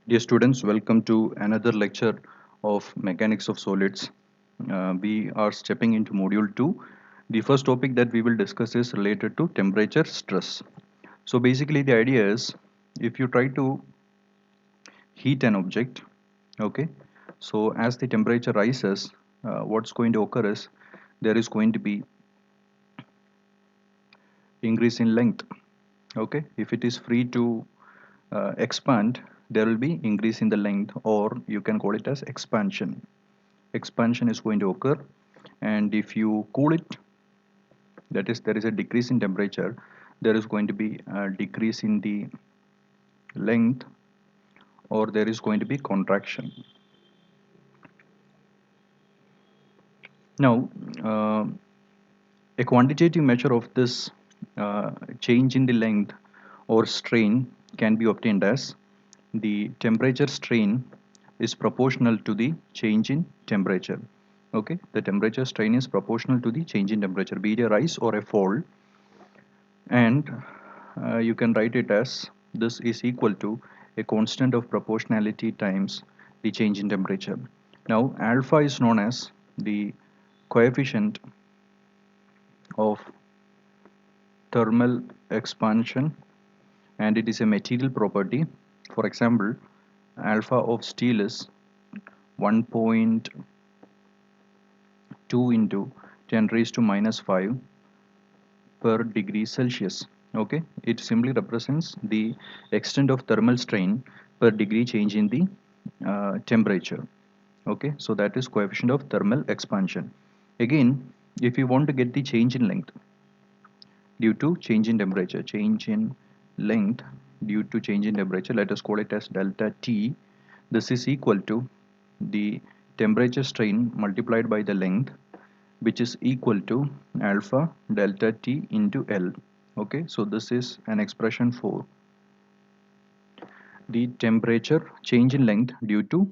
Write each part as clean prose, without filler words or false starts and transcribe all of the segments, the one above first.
Dear students, welcome to another lecture of Mechanics of Solids. We are stepping into module 2. The first topic that we will discuss is related to temperature stress. So basically the idea is if you try to heat an object, okay, so as the temperature rises, what's going to occur is there is going to be increase in length. Okay, if it is free to expand, there will be increase in the length, or you can call it as expansion. Expansion is going to occur, and if you cool it, that is there is a decrease in temperature, there is going to be a decrease in the length, or there is going to be contraction. Now a quantitative measure of this change in the length or strain can be obtained as the temperature strain is proportional to the change in temperature. Okay, the temperature strain is proportional to the change in temperature, be it a rise or a fall, and you can write it as this is equal to a constant of proportionality times the change in temperature. Now alpha is known as the coefficient of thermal expansion, and it is a material property. For example, alpha of steel is 1.2 into 10 raised to minus 5 per degree Celsius. Okay, it simply represents the extent of thermal strain per degree change in the temperature. Okay, so that is coefficient of thermal expansion. Again, if you want to get the change in length due to change in temperature, change in length due to change in temperature, let us call it as delta T. This is equal to the temperature strain multiplied by the length, which is equal to alpha delta T into L. Okay, so this is an expression for the temperature change in length due to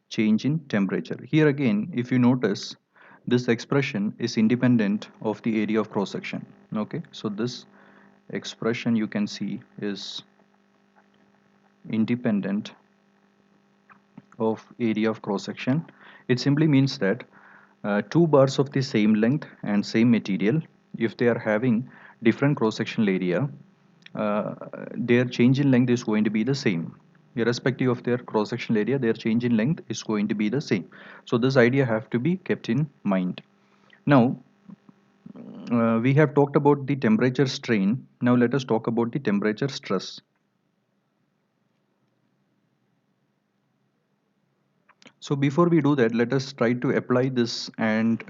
change in temperature. Here again, if you notice, this expression is independent of the area of cross section. Okay, so this expression you can see is independent of area of cross section. It simply means that two bars of the same length and same material, if they are having different cross sectional area, uh, their change in length is going to be the same. Irrespective of their cross sectional area, their change in length is going to be the same. So this idea have to be kept in mind. Now we have talked about the temperature strain. Now let us talk about the temperature stress. So before we do that, let us try to apply this, and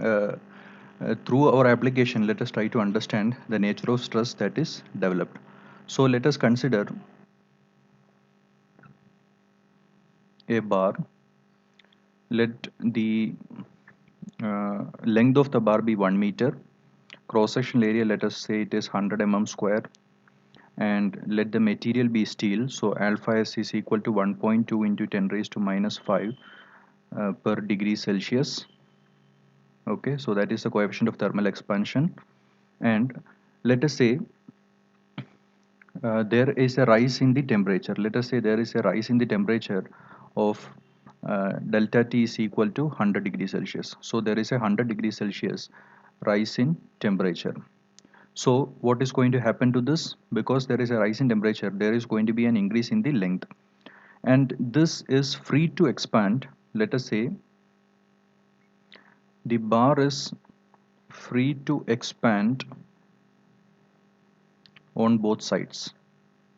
through our application, let us try to understand the nature of stress that is developed. So let us consider a bar. Let the length of the bar be 1 meter. Cross sectional area, let us say it is 100 mm square, and let the material be steel. So alpha s is equal to 1.2 into 10 raised to minus 5 per degree Celsius. Okay, so that is the coefficient of thermal expansion. And let us say there is a rise in the temperature. Let us say there is a rise in the temperature of delta T is equal to 100 degrees Celsius. So there is a 100 degrees Celsius rise in temperature. So what is going to happen to this? Because there is a rise in temperature, there is going to be an increase in the length. And this is free to expand. Let us say the bar is free to expand on both sides.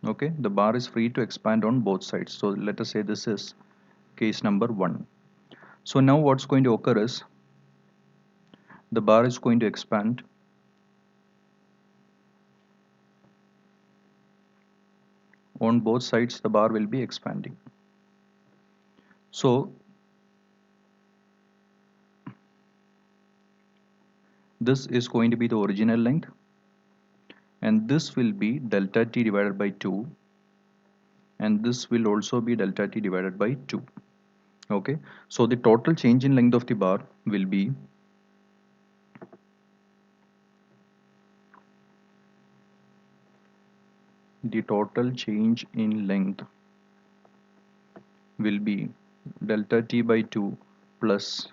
Okay, the bar is free to expand on both sides. So let us say this is case number 1. So now what's going to occur is the bar is going to expand on both sides. The bar will be expanding. So this is going to be the original length, and this will be delta T divided by 2, and this will also be delta T divided by 2. Okay, so the total change in length of the bar will be the total change in length will be delta t by 2 plus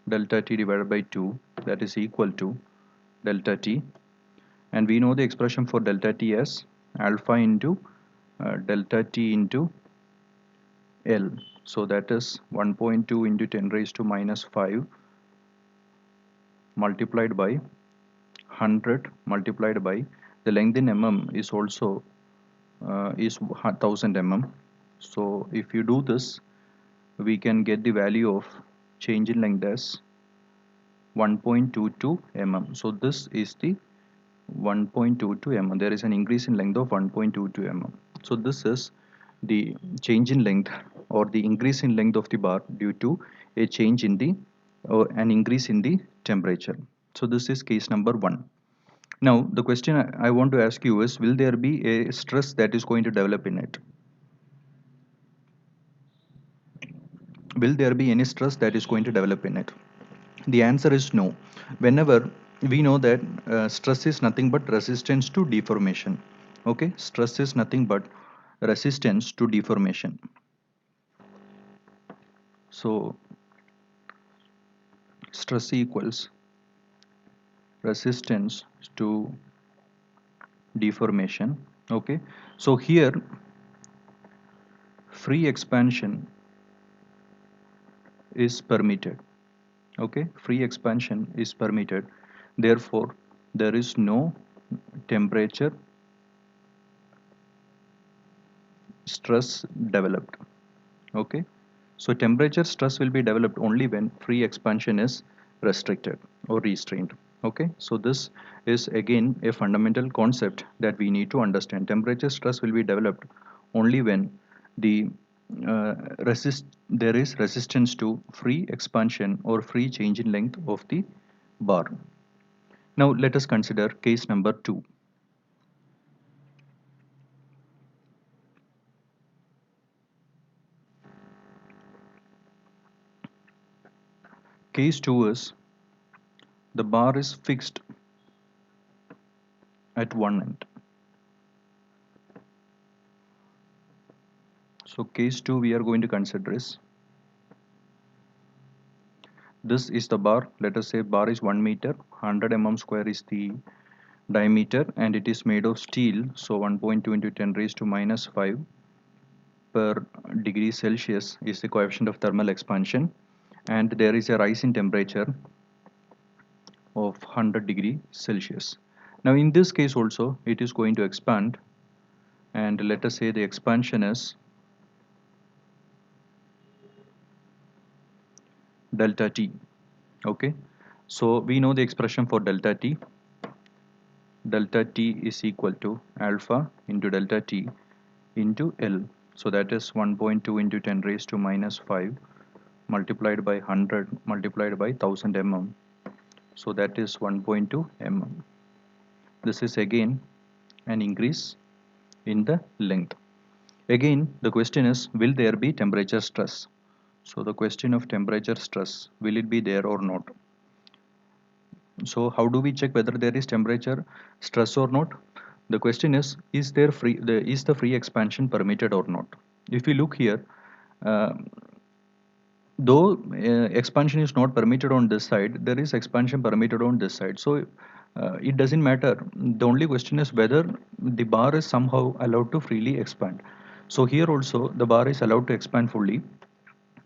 delta t divided by 2, that is equal to delta t, and we know the expression for delta t as alpha into delta t into L. So that is 1.2 into 10 raised to minus 5 multiplied by 100 multiplied by the length in mm is also is 1000 mm. So if you do this, we can get the value of change in length as 1.22 mm. So this is the 1.22 mm. There is an increase in length of 1.22 mm. So this is the change in length or the increase in length of the bar due to a change in the or an increase in the temperature. So this is case number 1. Now the question I want to ask you is, will there be a stress that is going to develop in it? Will there be any stress that is going to develop in it? The answer is no. Whenever we know that stress is nothing but resistance to deformation. Okay, stress is nothing but resistance to deformation. So stress equals resistance to deformation. Okay, so here free expansion is permitted. Okay, free expansion is permitted, therefore there is no temperature stress developed. Okay, so temperature stress will be developed only when free expansion is restricted or restrained. Okay, so this is again a fundamental concept that we need to understand. Temperature stress will be developed only when the there is resistance to free expansion or free change in length of the bar. Now let us consider case number 2. Case 2 is the bar is fixed at one end. So case 2 we are going to consider is, this is the bar. Let us say bar is 1 meter, 100 mm square is the diameter, and it is made of steel. So 1.2 into 10 raised to minus 5 per degree Celsius is the coefficient of thermal expansion, and there is a rise in temperature of 100 degree Celsius. Now in this case also it is going to expand, and let us say the expansion is delta T. Okay, so we know the expression for delta T. Delta T is equal to alpha into delta T into L. So that is 1.2 into 10 raised to minus 5 multiplied by 100 multiplied by 1000 mm. So that is 1.2 mm. This is again an increase in the length. Again, the question is, will there be temperature stress? So the question of temperature stress, will it be there or not? So how do we check whether there is temperature stress or not? The question is there is the free expansion permitted or not? If we look here, uh, though expansion is not permitted on this side, there is expansion permitted on this side. So it doesn't matter. The only question is whether the bar is somehow allowed to freely expand. So here also the bar is allowed to expand fully.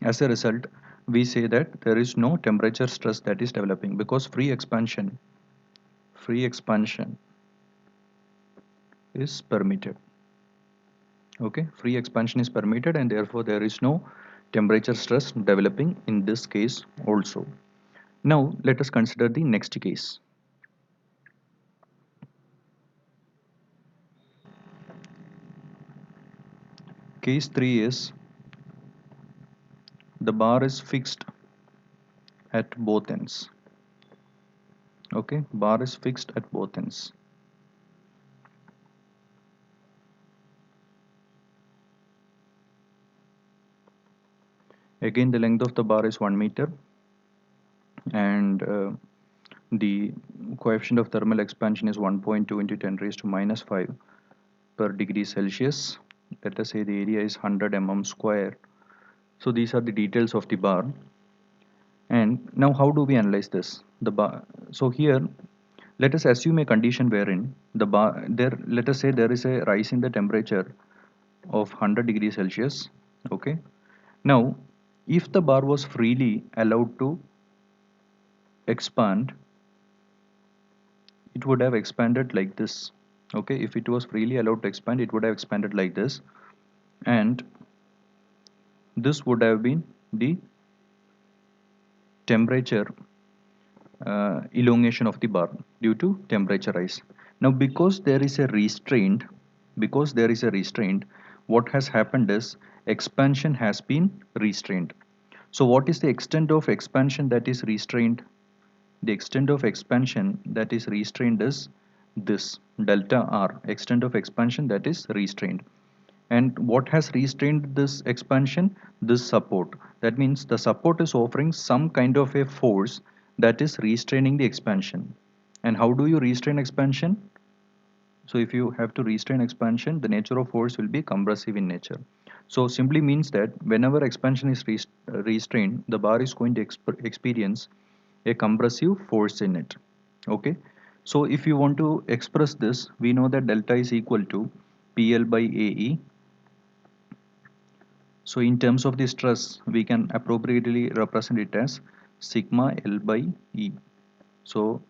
As a result, we say that there is no temperature stress that is developing because free expansion is permitted. Okay, free expansion is permitted, and therefore there is no temperature stress developing in this case also. Now let us consider the next case. Case 3 is the bar is fixed at both ends. Okay, bar is fixed at both ends. Again, the length of the bar is 1 meter, and the coefficient of thermal expansion is 1.2 into 10 raised to minus 5 per degree Celsius. Let us say the area is 100 mm square. So these are the details of the bar. And now how do we analyze this? The bar. So here, let us assume a condition wherein the bar there. Let us say there is a rise in the temperature of 100 degrees Celsius. Okay. Now, if the bar was freely allowed to expand, it would have expanded like this. Okay, if it was freely allowed to expand, it would have expanded like this, and this would have been the temperature elongation of the bar due to temperature rise. Now, because there is a restraint, what has happened is expansion has been restrained. So what is the extent of expansion that is restrained? The extent of expansion that is restrained is this delta R, extent of expansion that is restrained. And what has restrained this expansion? This support. That means the support is offering some kind of a force that is restraining the expansion. And how do you restrain expansion? So if you have to restrain expansion, the nature of force will be compressive in nature. So simply means that whenever expansion is restrained, the bar is going to experience a compressive force in it. Okay. So if you want to express this, we know that delta is equal to PL by AE. So in terms of the stress, we can appropriately represent it as sigma L by E. So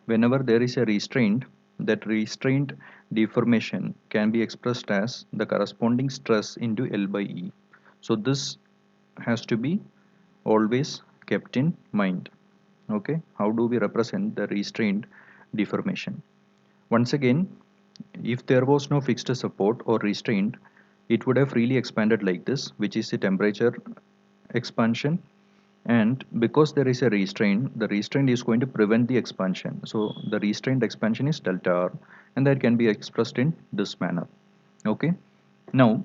whenever there is a restraint, that restraint deformation can be expressed as the corresponding stress into L by E. So this has to be always kept in mind. Okay, how do we represent the restraint deformation? Once again, if there was no fixed support or restraint, it would have freely expanded like this, which is the temperature expansion. And because there is a restraint, the restraint is going to prevent the expansion. So the restraint expansion is delta R, and that can be expressed in this manner. Okay. Now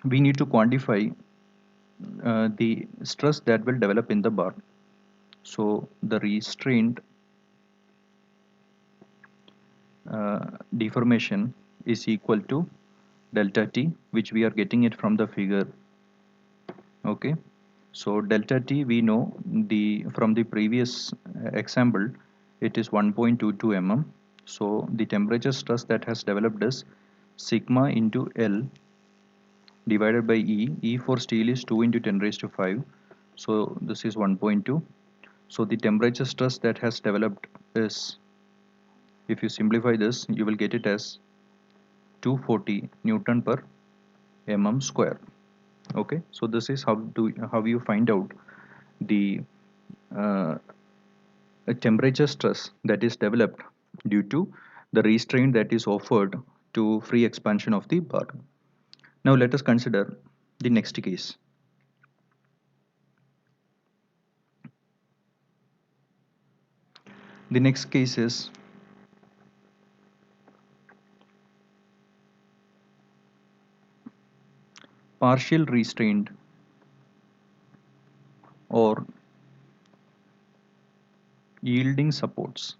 we need to quantify the stress that will develop in the bar. So the restraint deformation is equal to delta T, which we are getting it from the figure. Okay, so delta T we know the from the previous example, it is 1.22 mm. So the temperature stress that has developed is sigma into L divided by E. E for steel is 2 into 10 raised to 5. So this is 1.2. So the temperature stress that has developed is, if you simplify this, you will get it as 240 Newton per mm square. Okay, so this is how you find out the uh, temperature stress that is developed due to the restraint that is offered to free expansion of the bar. Now let us consider the next case. The next case is partial restraint or yielding supports.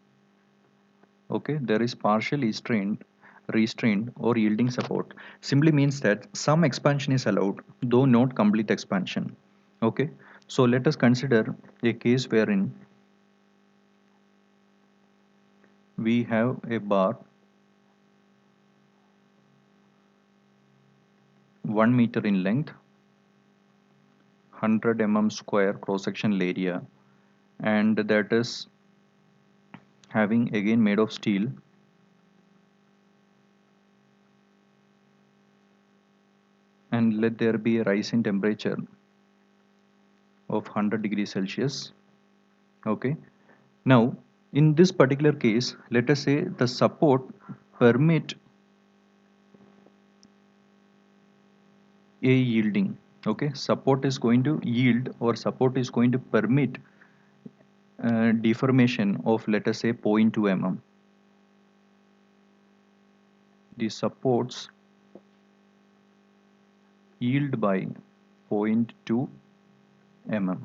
Okay, there is partial restraint or yielding support. Simply means that some expansion is allowed, though not complete expansion. Okay, so let us consider a case wherein we have a bar 1 meter in length, 100 mm square cross sectional area, and that is having again made of steel, and let there be a rise in temperature of 100 degrees Celsius. Okay, now in this particular case, let us say the support permit a yielding. Okay, support is going to yield, or support is going to permit deformation of, let us say, 0.2 mm. The supports yield by 0.2 mm.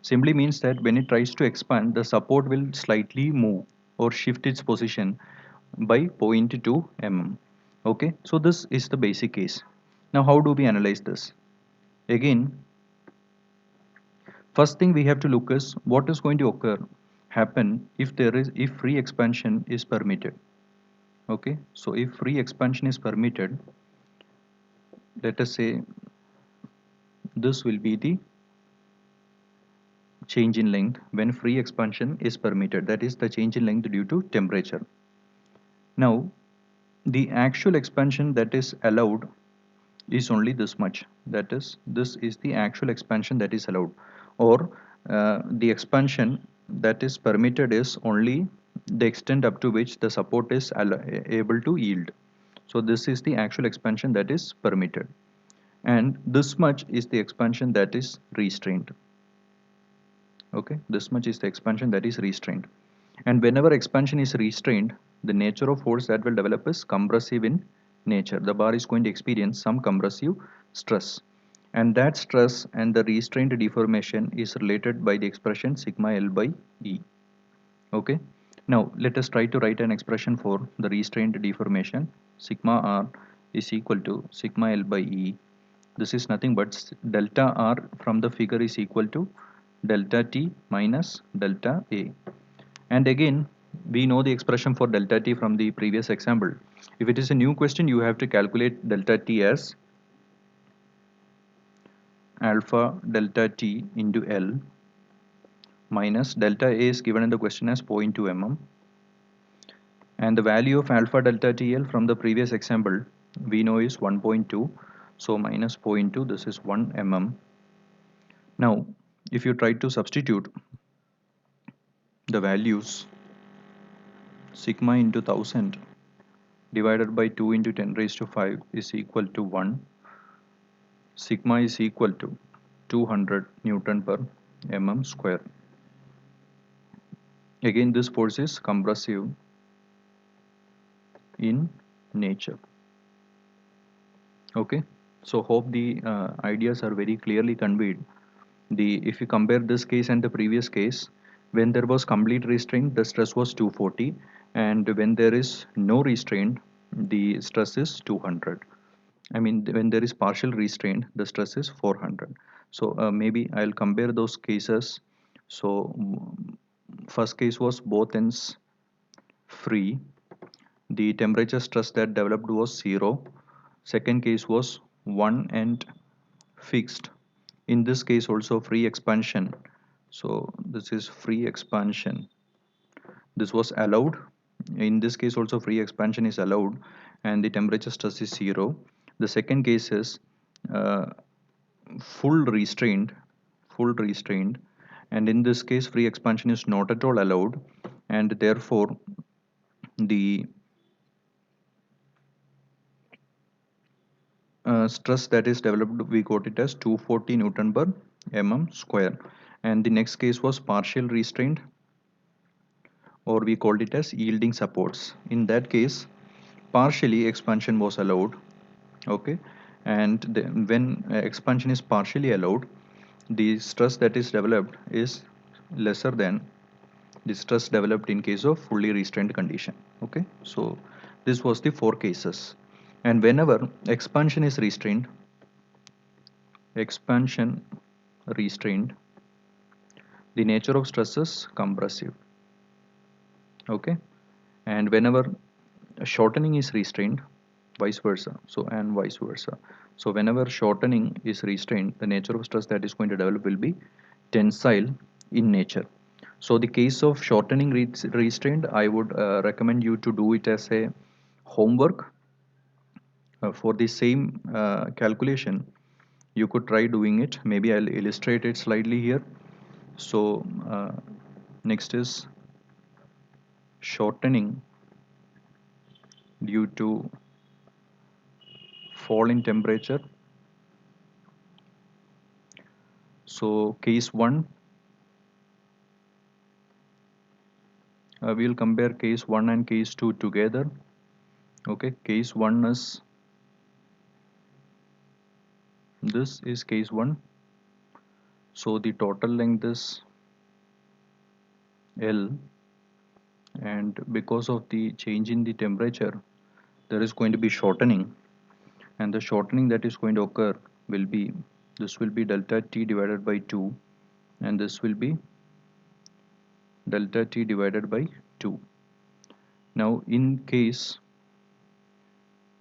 Simply means that when it tries to expand, the support will slightly move or shift its position by 0.2 mm. Okay, so this is the basic case. Now how do we analyze this? Again, first thing we have to look is what is going to occur happen if free expansion is permitted. Okay, so if free expansion is permitted, let us say this will be the change in length when free expansion is permitted, that is the change in length due to temperature. Now the actual expansion that is allowed is only this much, that is this is the actual expansion that is allowed, or the expansion that is permitted is only the extent up to which the support is able to yield. So this is the actual expansion that is permitted, and this much is the expansion that is restrained. Okay, this much is the expansion that is restrained. And whenever expansion is restrained, the nature of force that will develop is compressive in nature. The bar is going to experience some compressive stress, and that stress and the restrained deformation is related by the expression sigma L by E. Okay, now let us try to write an expression for the restrained deformation. Sigma R is equal to sigma L by E. This is nothing but delta R from the figure is equal to delta T minus delta A. And again, we know the expression for delta T from the previous example. If it is a new question, you have to calculate delta T as alpha delta T into L minus delta A is given in the question as 0.2 mm, and the value of alpha delta TL from the previous example we know is 1.2, so minus 0.2, this is 1 mm. Now if you try to substitute the values, sigma into 1000 divided by 2 into 10 raised to 5 is equal to 1, sigma is equal to 200 Newton per mm square. Again, this force is compressive in nature. Okay, so hope the ideas are very clearly conveyed. If you compare this case and the previous case, when there was complete restraint, the stress was 240, and when there is no restraint, the stress is 200. I mean, when there is partial restraint, the stress is 400. So maybe I'll compare those cases. So first case was both ends free. The temperature stress that developed was 0. Second case was one end fixed. In this case also free expansion. So this is free expansion. This was allowed. In this case also free expansion is allowed, and the temperature stress is 0. The second case is uh, full restrained, full restrained, and in this case free expansion is not at all allowed, and therefore the stress that is developed, we got it as 240 Newton per mm square. And the next case was partial restraint, or we called it as yielding supports. In that case, partially expansion was allowed. Okay, and when expansion is partially allowed, the stress that is developed is lesser than the stress developed in case of fully restrained condition. Okay, so this was the four cases. And whenever expansion restrained, the nature of stress is compressive. Okay, and whenever shortening is restrained, vice versa, so and vice versa. So whenever shortening is restrained, the nature of stress that is going to develop will be tensile in nature. So the case of shortening restrained, I would recommend you to do it as a homework. For the same calculation, you could try doing it. Maybe I'll illustrate it slightly here. So next is shortening due to fall in temperature. So case 1, we will compare case 1 and case 2 together. Okay, case 1 is, this is case 1. So the total length is L, and because of the change in the temperature, there is going to be shortening, and the shortening that is going to occur will be, this will be delta t divided by 2, and this will be delta t divided by 2. Now in case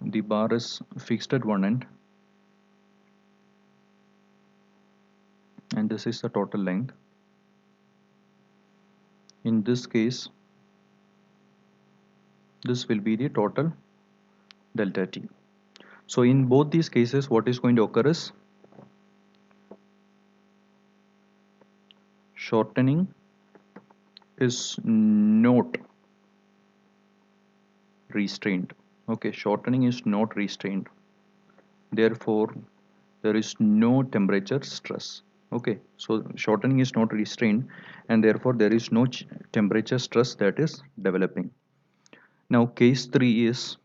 the bar is fixed at one end, and this is the total length, in this case this will be the total delta t. So in both these cases, what is going to occur is shortening is not restrained. Okay, shortening is not restrained. Therefore, there is no temperature stress. Okay, so shortening is not restrained, and therefore there is no temperature stress that is developing. Now, case 3 is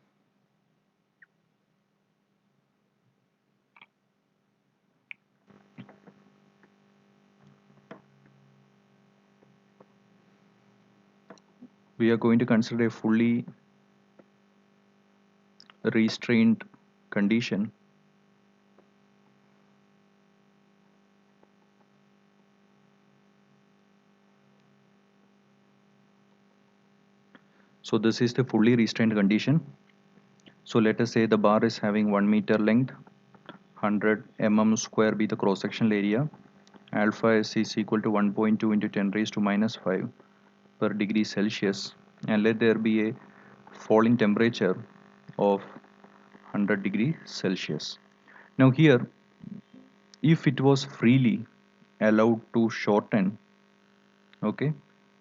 we are going to consider a fully restrained condition. So this is the fully restrained condition. So let us say the bar is having 1 meter length, 100 mm square be the cross sectional area, alpha s is equal to 1.2 into 10 raised to minus 5 per degree Celsius, and let there be a falling temperature of 100 degree Celsius. Now here, if it was freely allowed to shorten, okay,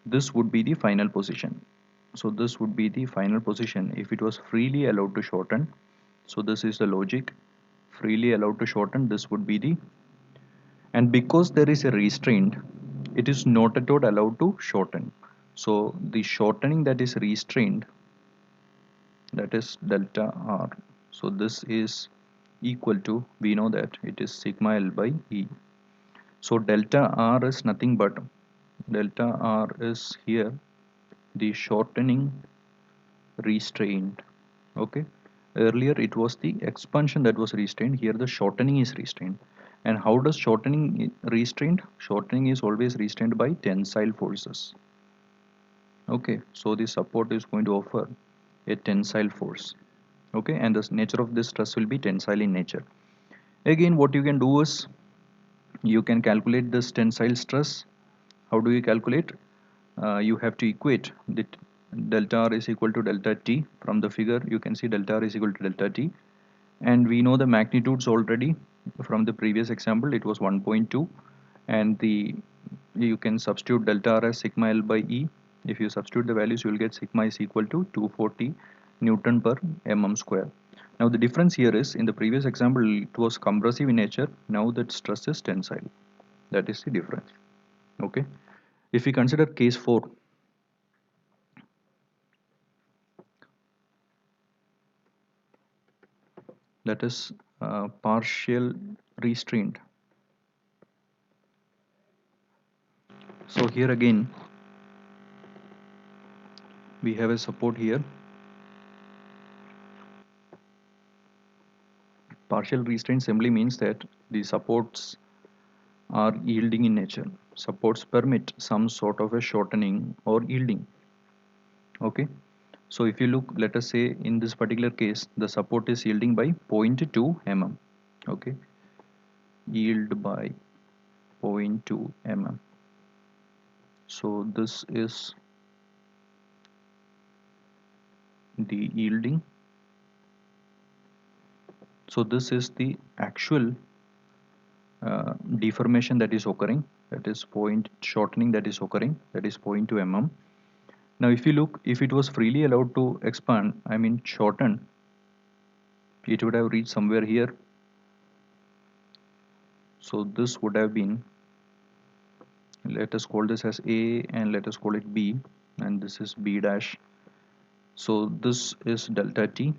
this would be the final position. So this would be the final position if it was freely allowed to shorten. So this is the logic, freely allowed to shorten, this would be the, and because there is a restraint, it is not at all allowed to shorten. So the shortening that is restrained, that is delta R. So this is equal to, we know that it is sigma L by E. So delta R is nothing but, delta R is here the shortening restrained. Okay, earlier it was the expansion that was restrained, here the shortening is restrained. And how does shortening restrained? Shortening is always restrained by tensile forces. Okay, so the support is going to offer a tensile force. Okay, and the nature of this stress will be tensile in nature. Again, what you can do is you can calculate this tensile stress. How do you calculate? You have to equate the delta R is equal to delta T. From the figure you can see delta R is equal to delta T, and we know the magnitudes already from the previous example, it was 1.2, and the you can substitute delta R as sigma L by E. If you substitute the values, you will get sigma is equal to 240 Newton per mm square. Now the difference here is, in the previous example it was compressive in nature, now that stress is tensile. That is the difference. Okay, if we consider case 4, that is partial restraint. So here again we have a support here. Partial restraint simply means that the supports are yielding in nature. Supports permit some sort of a shortening or yielding. Okay, so if you look, let us say in this particular case the support is yielding by 0.2 mm. Okay, yield by 0.2 mm. So this is the yielding. So this is the actual deformation that is occurring, that is point shortening that is occurring, that is zero point 0.2 mm. Now if you look, if it was freely allowed to expand, I mean shorten, it would have reached somewhere here. So this would have been, let us call this as A and let us call it B, and this is B dash. So this is delta T,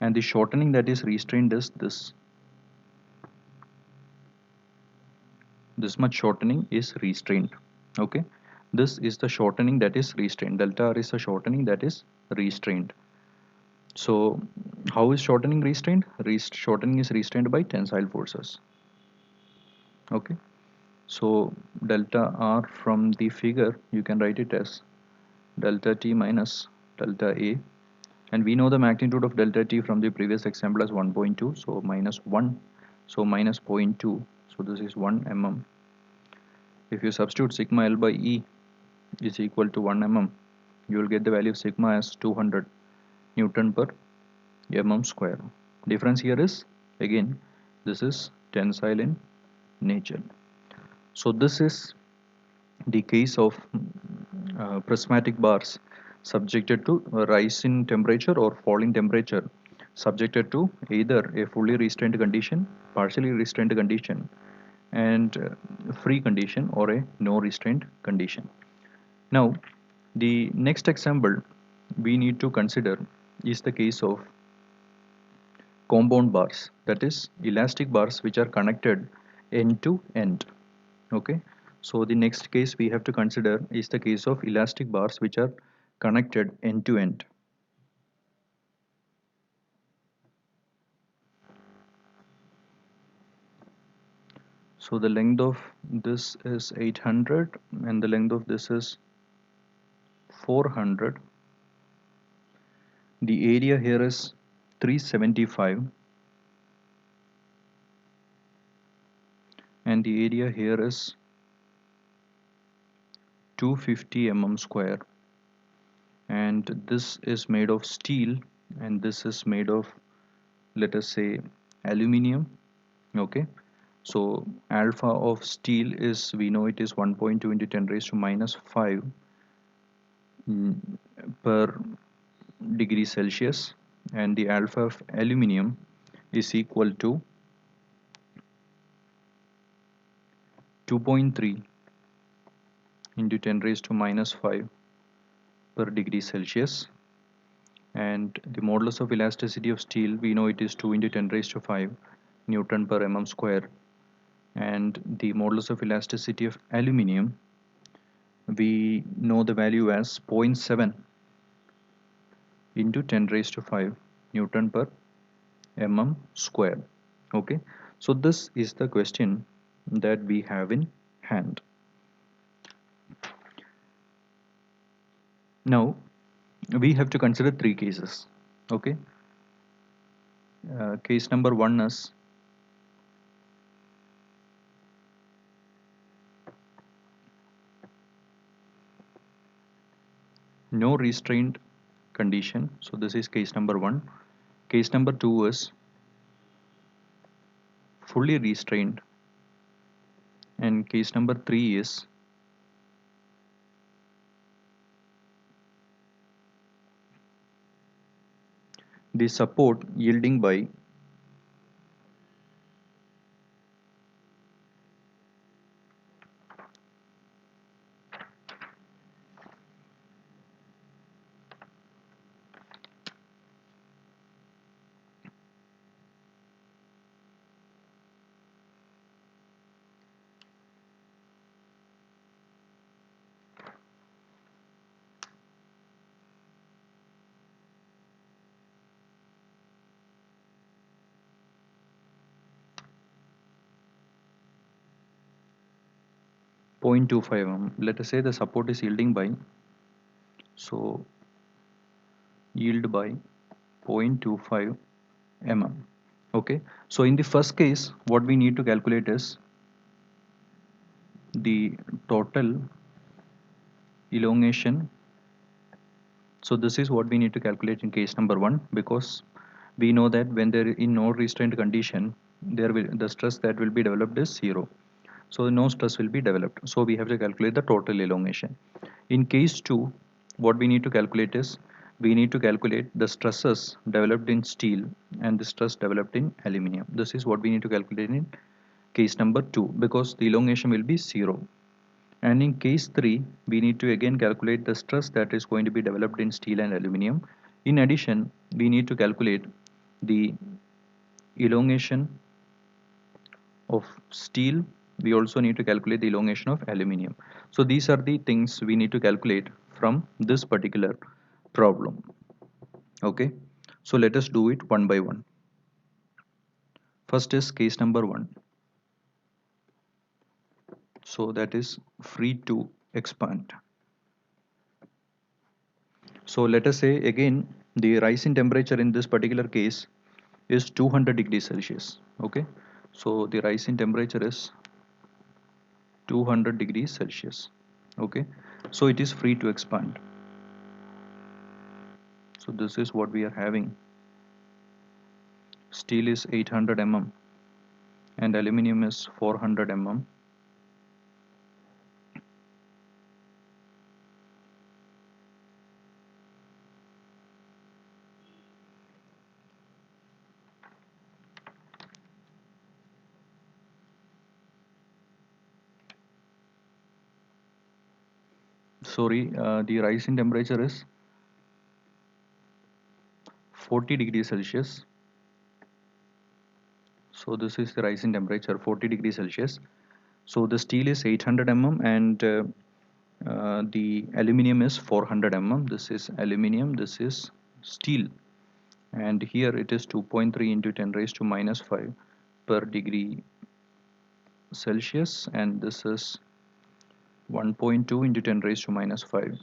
and the shortening that is restrained is this much shortening is restrained. Okay, this is the shortening that is restrained. Delta R is the shortening that is restrained. So how is shortening restrained? Shortening is restrained by tensile forces. Okay, so delta r from the figure you can write it as delta t minus delta a, and we know the magnitude of delta t from the previous example as 1.2, so minus 1, so minus 0.2, so this is 1 mm. If you substitute sigma L by E is equal to 1 mm, you will get the value of sigma as 200 Newton per mm square. Difference here is, again, this is tensile in nature. So this is the case of prismatic bars subjected to a rise in temperature or fall in temperature, subjected to either a fully restrained condition, partially restrained condition, and free condition, or a no restraint condition. Now, the next example we need to consider is the case of compound bars, that is elastic bars which are connected end to end. Okay, so the next case we have to consider is the case of elastic bars which are connected end to end. So the length of this is 800 and the length of this is 400. The area here is 375 and the area here is 250 mm square, and this is made of steel and this is made of, let us say, aluminium. Okay, so alpha of steel is, we know it is 1.2 into 10 raised to minus 5 per degree Celsius, and the alpha of aluminium is equal to 2.3 into 10 raised to minus 5 per degree Celsius, and the modulus of elasticity of steel, we know it is 2 into 10 raised to 5 Newton per mm square, and the modulus of elasticity of aluminium, we know the value as zero point 0.7 into 10 raised to 5 Newton per mm square. Okay, so this is the question that we have in hand. Now we have to consider three cases. Okay, case number one is no restraint condition, so this is case number one. Case number two is fully restrained, and case number three is the support yielding by 0.25 mm. Let us say the support is yielding by, so yield by 0.25 mm. Okay, so in the first case what we need to calculate is the total elongation. So this is what we need to calculate in case number one, because we know that when there in no restraint condition, there will the stress that will be developed is zero, so no stress will be developed, so we have to calculate the total elongation. In case 2, what we need to calculate is, we need to calculate the stresses developed in steel and the stress developed in aluminium. This is what we need to calculate in case number 2, because the elongation will be 0. And in case 3, we need to again calculate the stress that is going to be developed in steel and aluminium. In addition, we need to calculate the elongation of steel. We also need to calculate the elongation of aluminium. So these are the things we need to calculate from this particular problem. Okay, So let us do it one by one. First is case number 1. So that is free to expand. So let us say again the rise in temperature in this particular case is 200 degrees Celsius. Okay. So the rise in temperature is 200 degrees Celsius. Okay. So it is free to expand. So this is what we are having. Steel is 800 mm and aluminum is 400 mm. Sorry, the rise in temperature is 40 degrees Celsius. So this is the rise in temperature 40 degrees Celsius. So the steel is 800 mm and the aluminum is 400 mm. This is aluminum, this is steel, and here it is 2.3 into 10 raised to minus 5 per degree Celsius, and this is 1.2 into 10 raised to minus 5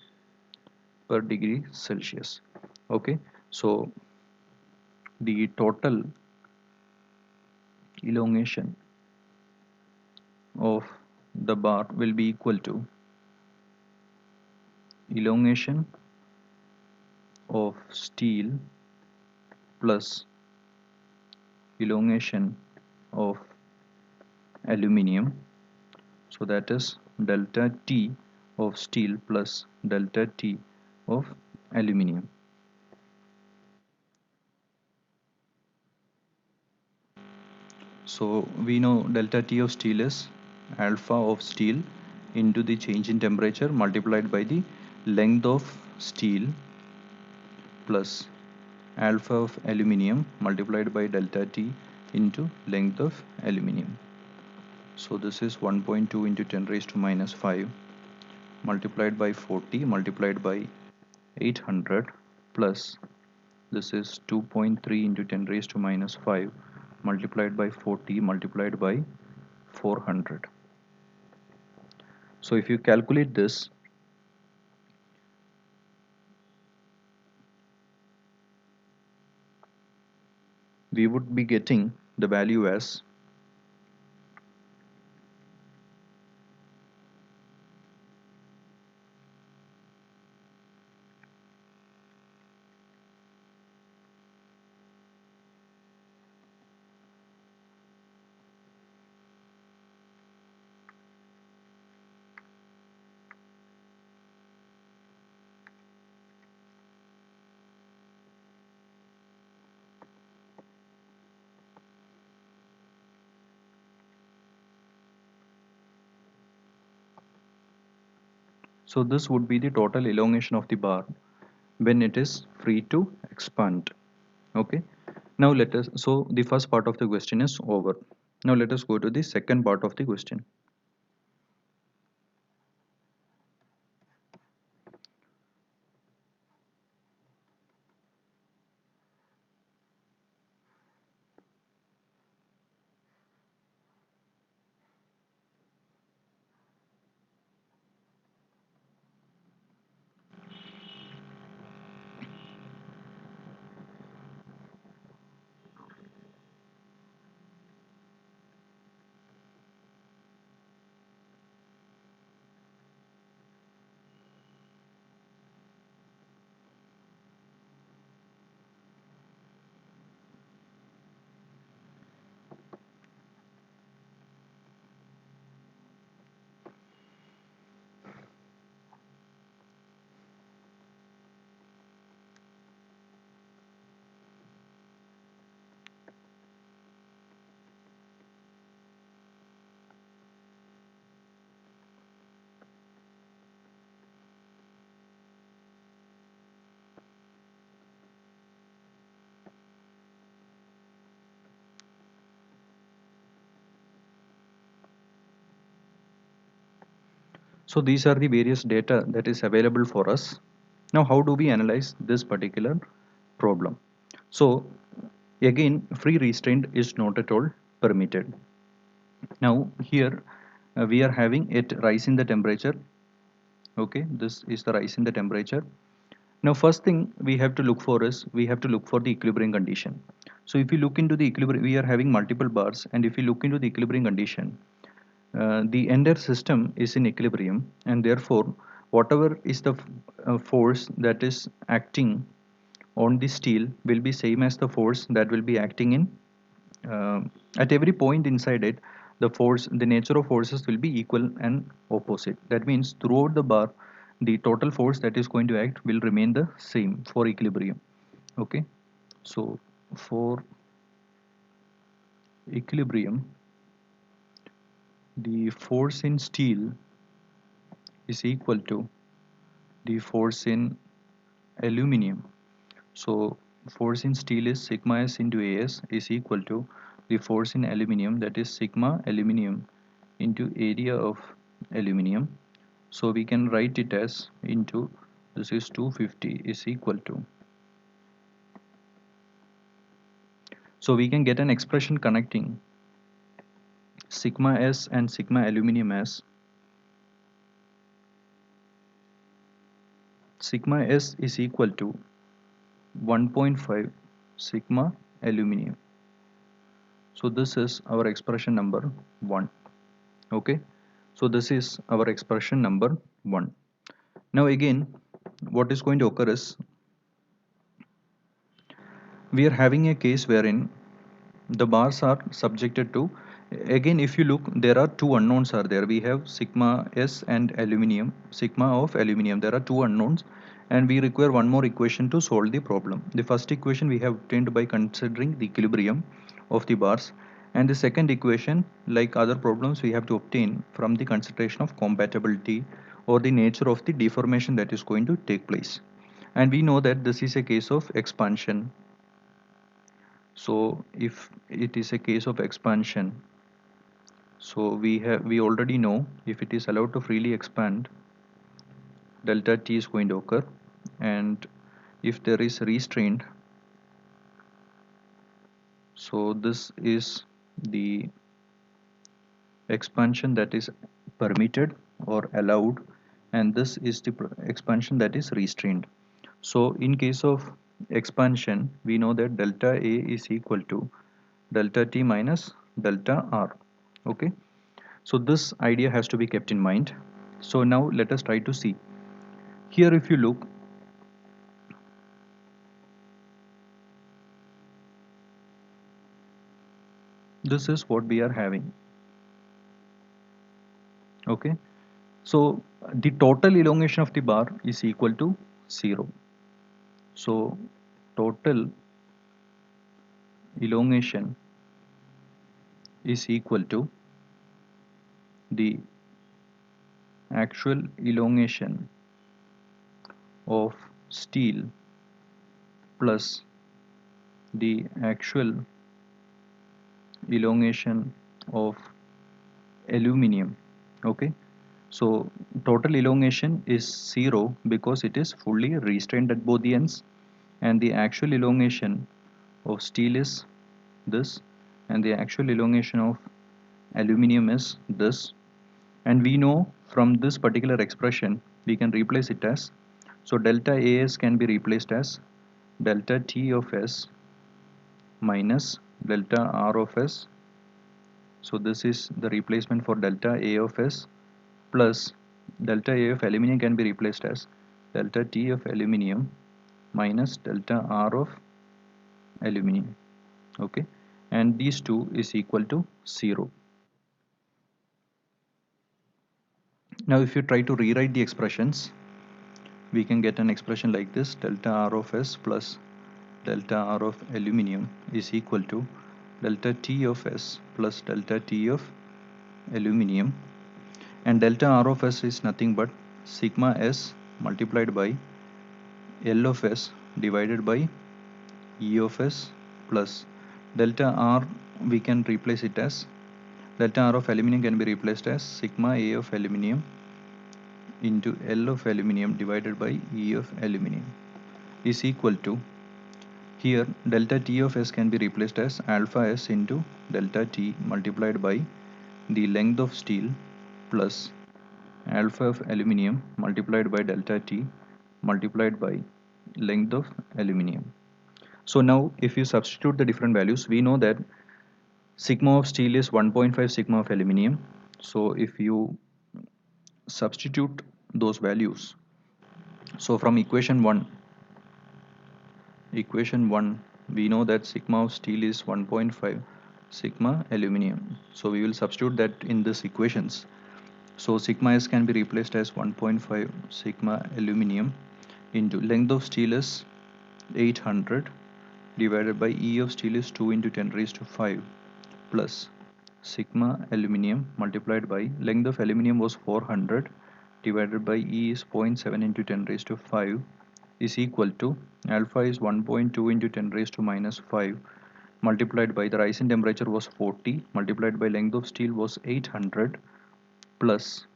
per degree Celsius. Okay, so the total elongation of the bar will be equal to elongation of steel plus elongation of aluminium. So that is delta T of steel plus delta T of aluminium. So we know delta T of steel is alpha of steel into the change in temperature multiplied by the length of steel plus alpha of aluminium multiplied by delta T into length of aluminium. So this is 1.2 into 10 raised to minus 5 multiplied by 40 multiplied by 800 plus this is 2.3 into 10 raised to minus 5 multiplied by 40 multiplied by 400. So if you calculate this, we would be getting the value as so this would be the total elongation of the bar when it is free to expand. Okay, now let us, so the first part of the question is over. Now let us go to the second part of the question. So these are the various data that is available for us. Now how do we analyze this particular problem? So again, free restraint is not at all permitted. Now here we are having it rise in the temperature. Okay, this is the rise in the temperature. Now first thing we have to look for is we have to look for the equilibrium condition. So if you look into the equilibrium, we are having multiple bars, and if you look into the equilibrium condition, the entire system is in equilibrium, and therefore whatever is the force that is acting on the steel will be same as the force that will be acting in uh, at every point inside it. The nature of forces will be equal and opposite. That means throughout the bar the total force that is going to act will remain the same for equilibrium. Okay, so for equilibrium, the force in steel is equal to the force in aluminum. So force in steel is sigma s into as is equal to the force in aluminum, that is sigma aluminum into area of aluminum. So we can write it as into, this is 250 is equal to, so we can get an expression connecting sigma s and sigma aluminum as sigma s is equal to 1.5 sigma aluminum. So this is our expression number 1. Okay, so this is our expression number 1. Now again, what is going to occur is we are having a case wherein the bars are subjected to, again if you look, there are two unknowns are there. We have sigma s and aluminum, sigma of aluminum. There are two unknowns, and we require one more equation to solve the problem. The first equation we have obtained by considering the equilibrium of the bars, and the second equation, like other problems, we have to obtain from the consideration of compatibility or the nature of the deformation that is going to take place. And we know that this is a case of expansion. So if it is a case of expansion, so we already know if it is allowed to freely expand, delta t is going to occur, and if there is restraint, so this is the expansion that is permitted or allowed, and this is the expansion that is restrained. So in case of expansion, we know that delta A is equal to delta T minus delta R. Okay, so this idea has to be kept in mind. So now let us try to see. Here if you look, this is what we are having. Okay, so the total elongation of the bar is equal to 0. So total elongation is equal to the actual elongation of steel plus the actual elongation of aluminum. Okay, so total elongation is 0 because it is fully restrained at both the ends, and the actual elongation of steel is this, and the actual elongation of aluminum is this. And we know from this particular expression we can replace it as, so delta as can be replaced as delta t of s minus delta r of s. So this is the replacement for delta a of s, plus delta a of aluminum can be replaced as delta t of aluminum minus delta r of aluminum. Okay, and these two is equal to 0. Now if you try to rewrite the expressions, we can get an expression like this: delta r of s plus delta r of aluminum is equal to delta t of s plus delta t of aluminum, and delta r of s is nothing but sigma s multiplied by L of s divided by E of s, plus delta r, we can replace it as delta r of aluminum can be replaced as sigma A of aluminum into L of aluminum divided by E of aluminum is equal to, Here delta T of S can be replaced as alpha S into delta T multiplied by the length of steel plus alpha of aluminium multiplied by delta T multiplied by length of aluminium. So now if you substitute the different values, we know that sigma of steel is 1.5 sigma of aluminium. So if you substitute those values, so from equation 1 we know that sigma of steel is 1.5 sigma aluminium. So we will substitute that in this equations. So sigma s can be replaced as 1.5 sigma aluminium into length of steel is 800 divided by E of steel is 2 into 10 raised to 5 plus sigma aluminium multiplied by length of aluminium was 400 divided by E is 0.7 into 10 raised to 5 is equal to alpha is 1.2 into 10 raised to minus 5 multiplied by the rise in temperature was 40 multiplied by length of steel was 800 plus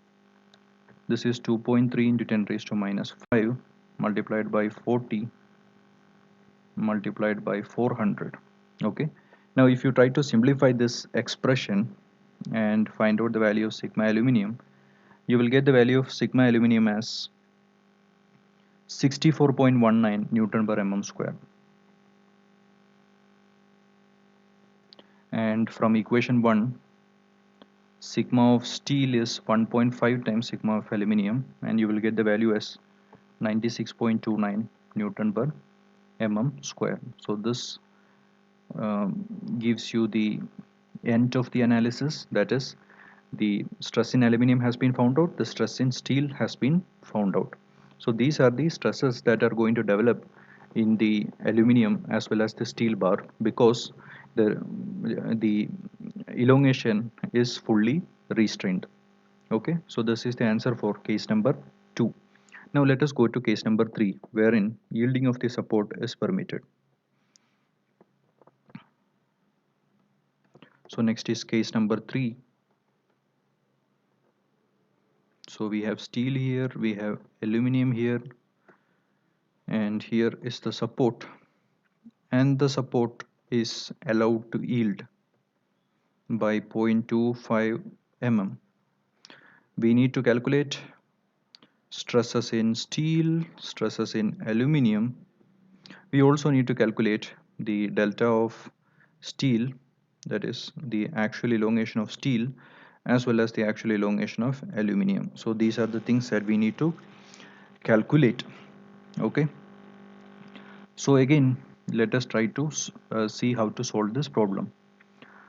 this is 2.3 into 10 raised to minus 5 multiplied by 40 multiplied by 400. Okay, now if you try to simplify this expression and find out the value of sigma aluminium, you will get the value of sigma aluminium as 64.19 Newton per mm square. And from equation 1, sigma of steel is 1.5 times sigma of aluminium, and you will get the value as 96.29 Newton per mm square. So this gives you the end of the analysis, that is the stress in aluminium has been found out, the stress in steel has been found out. So these are the stresses that are going to develop in the aluminium as well as the steel bar because the elongation is fully restrained. Okay, so this is the answer for case number 2. Now let us go to case number 3 wherein yielding of the support is permitted. So next is case number 3. So we have steel here, we have aluminum here, and here is the support, and the support is allowed to yield by 0.25 mm. We need to calculate stresses in steel, stresses in aluminum. We also need to calculate the delta of steel, that is the actual elongation of steel as well as the actual elongation of aluminum. So these are the things that we need to calculate. Okay, so again let us try to see how to solve this problem.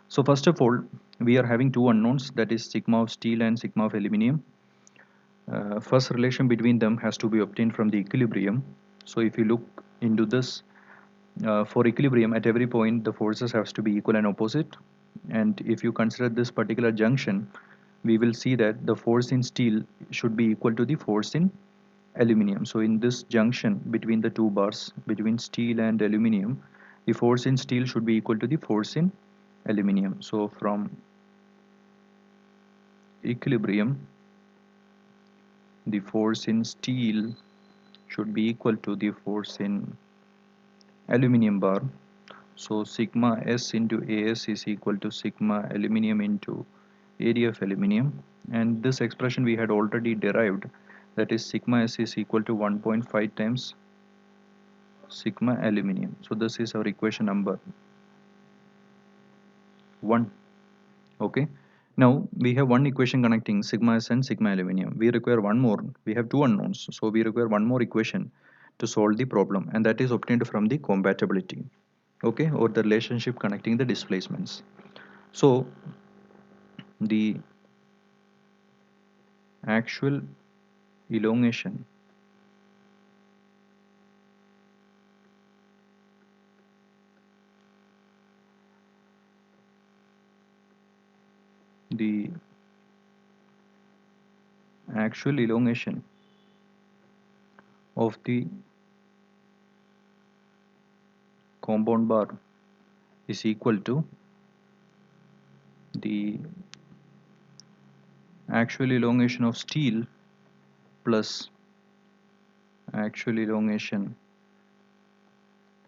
So first of all, we are having two unknowns, that is sigma of steel and sigma of aluminum. First relation between them has to be obtained from the equilibrium. So if you look into this, for equilibrium at every point the forces has to be equal and opposite, and if you consider this particular junction, we will see that the force in steel should be equal to the force in aluminum. So in this junction between the two bars between steel and aluminum, the force in steel should be equal to the force in aluminum. So from equilibrium, the force in steel should be equal to the force in aluminum bar. So sigma S into AS is equal to sigma aluminum into area of aluminum, and this expression we had already derived, that is sigma S is equal to 1.5 times sigma aluminum. So this is our equation number 1. Okay, now we have one equation connecting sigma S and sigma aluminum. We require one more. We have two unknowns, so we require one more equation to solve the problem, and that is obtained from the compatibility, okay, or the relationship connecting the displacements. So the actual elongation the actual elongation of the compound bar is equal to the actual elongation of steel plus actual elongation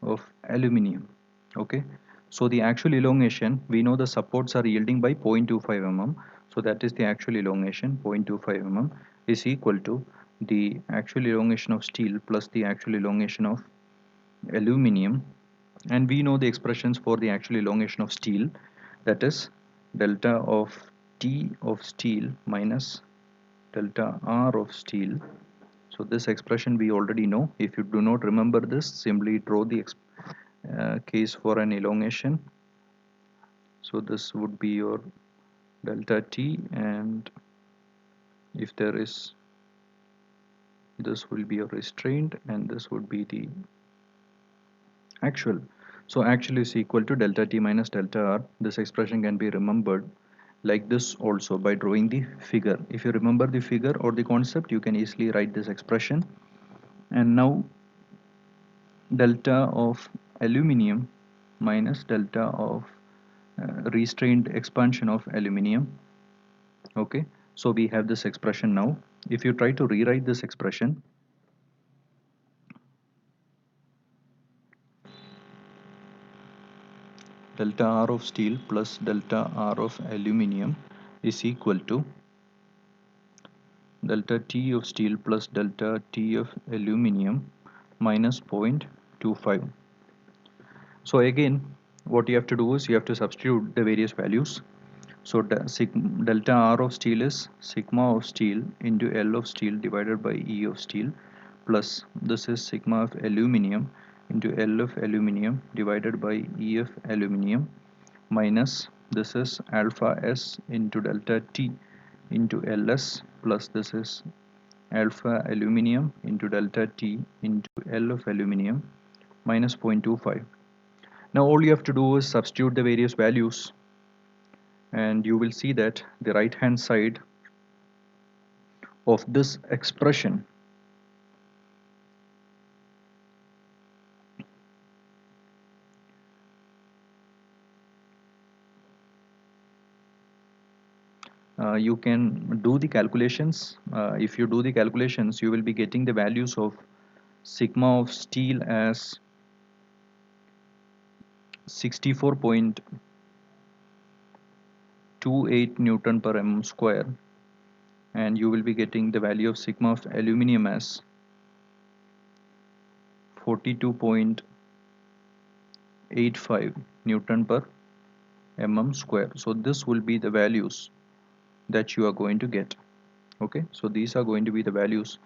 of aluminium. Okay, so the actual elongation, we know the supports are yielding by 0.25 mm, so that is the actual elongation. 0.25 mm is equal to the actual elongation of steel plus the actual elongation of aluminium, and we know the expressions for the actual elongation of steel, that is delta of T of steel minus delta R of steel. So this expression we already know. If you do not remember this, simply draw the case for an elongation. So this would be your delta T, and if there is, this will be your restraint, and this would be the actual. So actual is equal to delta T minus delta R. This expression can be remembered like this also by drawing the figure. If you remember the figure or the concept, you can easily write this expression. And now delta of aluminium minus delta of restrained expansion of aluminium. Okay, so we have this expression now. If you try to rewrite this expression, delta R of steel plus delta R of aluminium is equal to delta T of steel plus delta T of aluminium minus 0.25. So again, what you have to do is you have to substitute the various values. So delta R of steel is sigma of steel into L of steel divided by E of steel, plus this is sigma of aluminium into L of aluminium divided by E of aluminium, minus this is alpha S into delta T into Ls, plus this is alpha aluminium into delta T into L of aluminium minus 0.25. Now all you have to do is substitute the various values, and you will see that the right hand side of this expression you can do the calculations. If you do the calculations, you will be getting the values of sigma of steel as 64.28 Newton per mm square, and you will be getting the value of sigma of aluminium as 42.85 Newton per mm square. So this will be the values that you are going to get. Okay, so these are going to be the values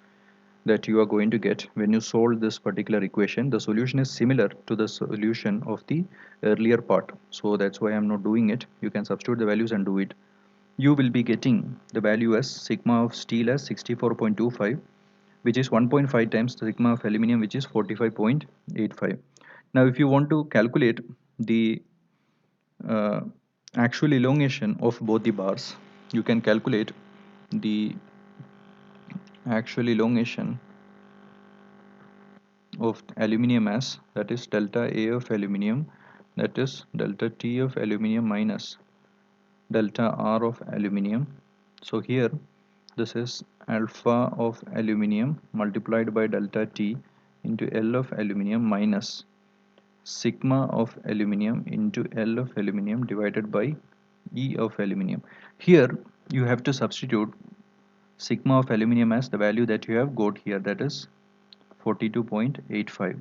that you are going to get when you solve this particular equation. The solution is similar to the solution of the earlier part, so that's why I'm not doing it. You can substitute the values and do it. You will be getting the value as sigma of steel as 64.25, which is 1.5 times the sigma of aluminum, which is 45.85. Now if you want to calculate the uh, actual elongation of both the bars, you can calculate the actual elongation of aluminium as, that is delta A of aluminium, that is delta T of aluminium minus delta R of aluminium. So here this is alpha of aluminium multiplied by delta T into L of aluminium minus sigma of aluminium into L of aluminium divided by E of aluminium. Here you have to substitute sigma of aluminium as the value that you have got here, that is 42.85.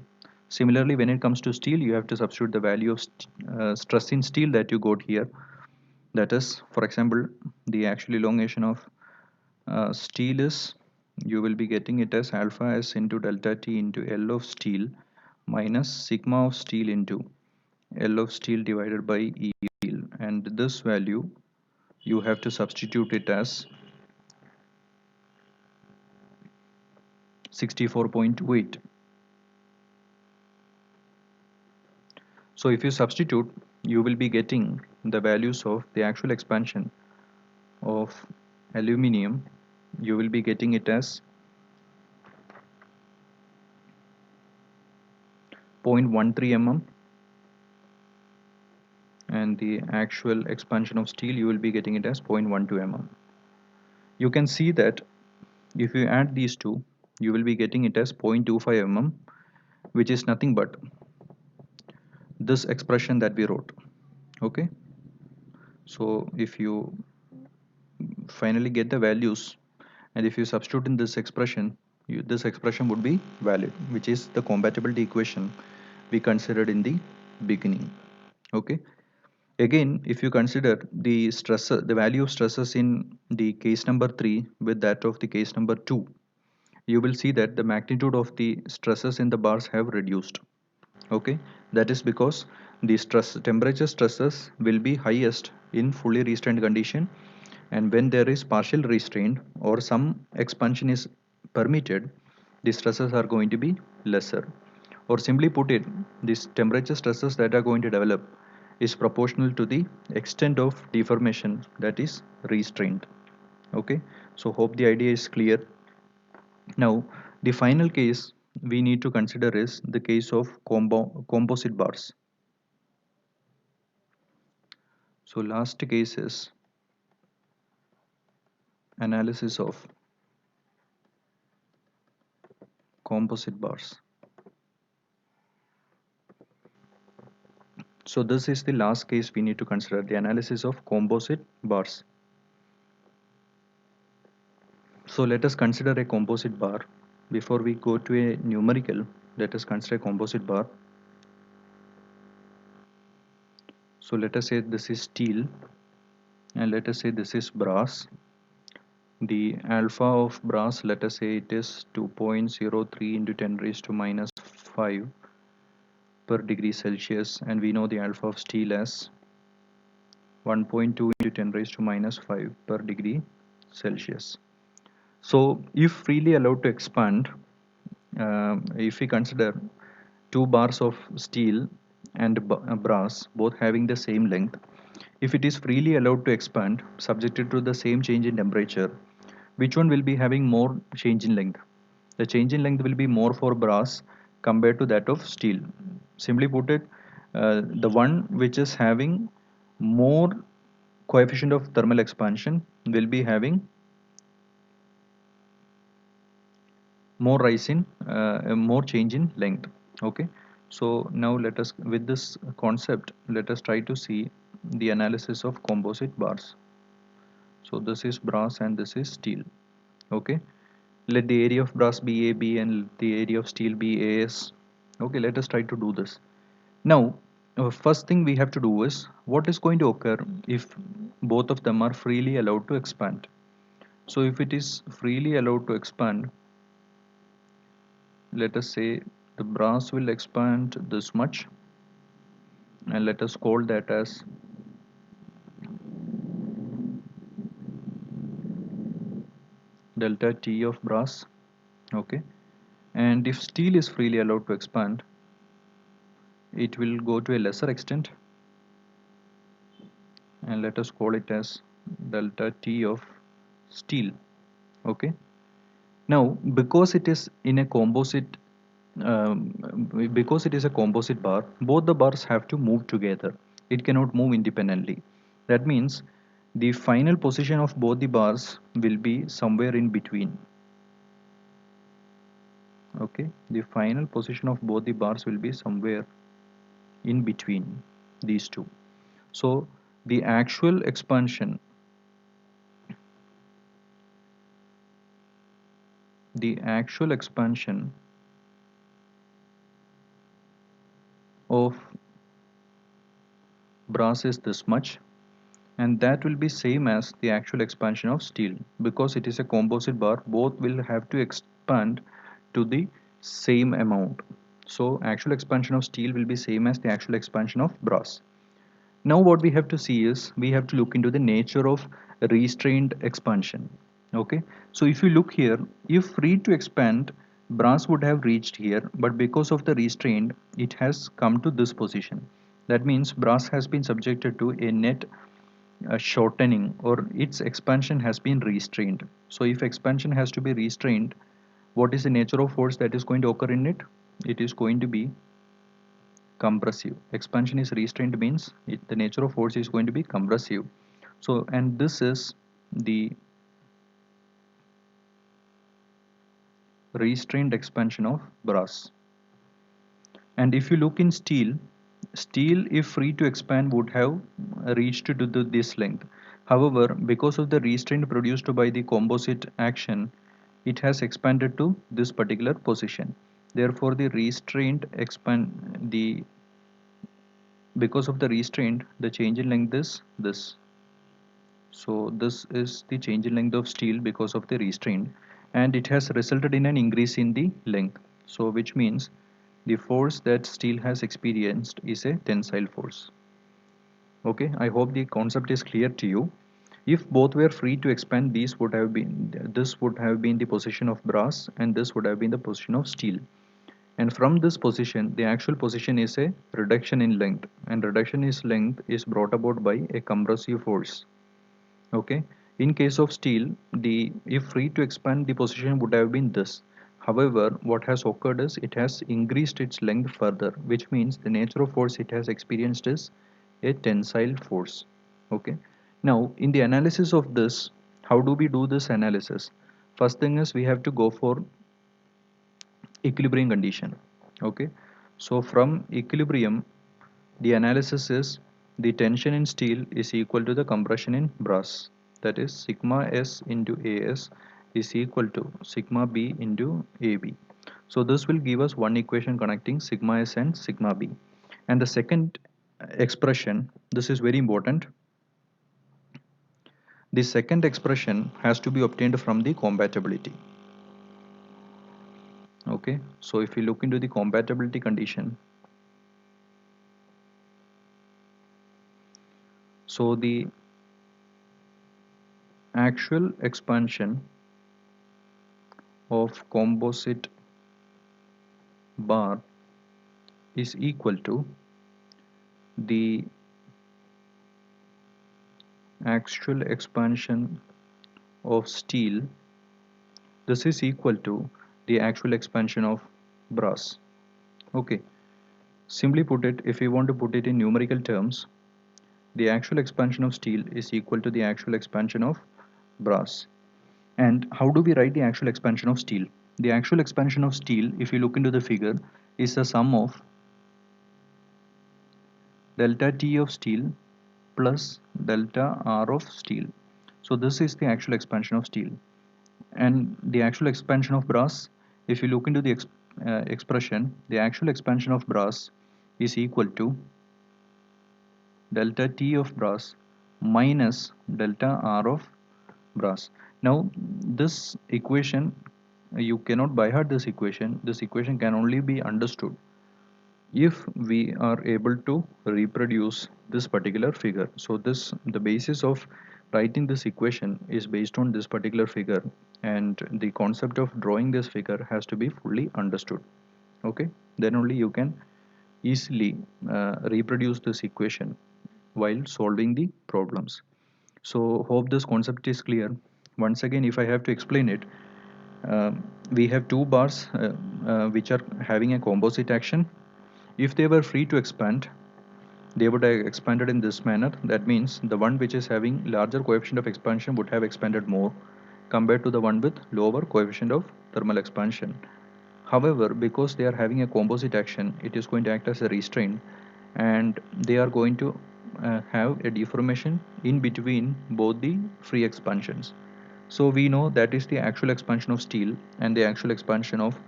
Similarly, when it comes to steel, you have to substitute the value of stress in steel that you got here. That is, for example, the actual elongation of steel is, you will be getting it as alpha S into delta T into L of steel minus sigma of steel into L of steel divided by E of steel. And this value, you have to substitute it as 64.28. So if you substitute, you will be getting the values of the actual expansion of aluminium. You will be getting it as 0.13 mm, and the actual expansion of steel, you will be getting it as 0.12 mm. You can see that if you add these two, you will be getting it as 0.25 mm, which is nothing but this expression that we wrote. Okay, so if you finally get the values and if you substitute in this expression, this expression would be valid, which is the compatibility equation we considered in the beginning. Okay, again, if you consider the stresses, the value of stresses in the case number 3 with that of the case number 2, you will see that the magnitude of the stresses in the bars have reduced. Okay, that is because the temperature stresses will be highest in fully restrained condition, and when there is partial restraint or some expansion is permitted, the stresses are going to be lesser. Or simply put it, these temperature stresses that are going to develop is proportional to the extent of deformation that is restrained. Okay, so hope the idea is clear. Now, the final case we need to consider is the case of composite bars. So last case is analysis of composite bars. So this is the last case we need to consider, the analysis of composite bars. So let us consider a composite bar. Before we go to a numerical, let us consider a composite bar. So let us say this is steel and let us say this is brass. The alpha of brass, let us say it is 2.03 into 10 raised to minus 5 per degree Celsius, and we know the alpha of steel as 1.2 into 10 raised to minus 5 per degree Celsius. So if freely allowed to expand, if we consider two bars of steel and brass both having the same length, if it is freely allowed to expand subjected to the same change in temperature, which one will be having more change in length? The change in length will be more for brass compared to that of steel. Simply put it, the one which is having more coefficient of thermal expansion will be having more rise in more change in length. Okay, so now let us, with this concept, let us try to see the analysis of composite bars. So this is brass and this is steel. Okay, let the area of brass be AB and the area of steel be AS. Okay, let us try to do this now. First thing we have to do is, what is going to occur if both of them are freely allowed to expand? So if it is freely allowed to expand, let us say the brass will expand this much, and let us call that as delta T of brass. Okay, and if steel is freely allowed to expand, it will go to a lesser extent, and let us call it as delta T of steel. Okay, now because it is in a composite, because it is a composite bar, both the bars have to move together. It cannot move independently. That means the final position of both the bars will be somewhere in between. Okay, the final position of both the bars will be somewhere in between these two. So the actual expansion, the actual expansion of brass is this much, and that will be same as the actual expansion of steel. Because it is a composite bar, both will have to expand to the same amount. So actual expansion of steel will be same as the actual expansion of brass. Now what we have to see is, we have to look into the nature of restrained expansion. Okay, so if you look here, if free to expand, brass would have reached here, but because of the restraint, it has come to this position. That means brass has been subjected to a net shortening, or its expansion has been restrained. So if expansion has to be restrained, what is the nature of force that is going to occur in it? It is going to be compressive. Expansion is restrained means the nature of force is going to be compressive. So, and this is the restrained expansion of brass. And if you look in steel, steel, if free to expand, would have reached to this length. However, because of the restraint produced by the composite action, it has expanded to this particular position. Therefore, the restraint expand the because of the restraint, the change in length is this. So this is the change in length of steel because of the restraint, and it has resulted in an increase in the length. So which means the force that steel has experienced is a tensile force. Okay, I hope the concept is clear to you. If both were free to expand, this would have been the position of brass, and this would have been the position of steel. And from this position, the actual position is a reduction in length, and reduction in length is brought about by a compressive force. Okay, in case of steel, the if free to expand, the position would have been this. However, what has occurred is it has increased its length further, which means the nature of force it has experienced is a tensile force. Okay, now in the analysis of this, how do we do this analysis? First thing is we have to go for equilibrium condition. Okay, so from equilibrium, the analysis is the tension in steel is equal to the compression in brass, that is sigma s into as is equal to sigma b into ab. So this will give us one equation connecting sigma s and sigma b. And the second expression, this is very important, the second expression has to be obtained from the compatibility. Okay, so if we look into the compatibility condition, so the actual expansion of composite bar is equal to the actual expansion of steel. This is equal to the actual expansion of brass. Okay, simply put it, if we want to put it in numerical terms, the actual expansion of steel is equal to the actual expansion of brass. And how do we write the actual expansion of steel? The actual expansion of steel, if you look into the figure, is the sum of delta T of steel plus delta R of steel. So this is the actual expansion of steel. And the actual expansion of brass, if you look into the expression, the actual expansion of brass is equal to delta T of brass minus delta R of brass. Now this equation, you cannot by heart this equation. This equation can only be understood if we are able to reproduce this particular figure. So this, the basis of writing this equation is based on this particular figure, and the concept of drawing this figure has to be fully understood. Okay, then only you can easily reproduce this equation while solving the problems. So hope this concept is clear. Once again, if I have to explain it, we have two bars which are having a composite action. If they were free to expand, they would have expanded in this manner. That means the one which is having larger coefficient of expansion would have expanded more compared to the one with lower coefficient of thermal expansion. However, because they are having a composite action, it is going to act as a restraint, and they are going to have a deformation in between both the free expansions. So we know that is the actual expansion of steel and the actual expansion of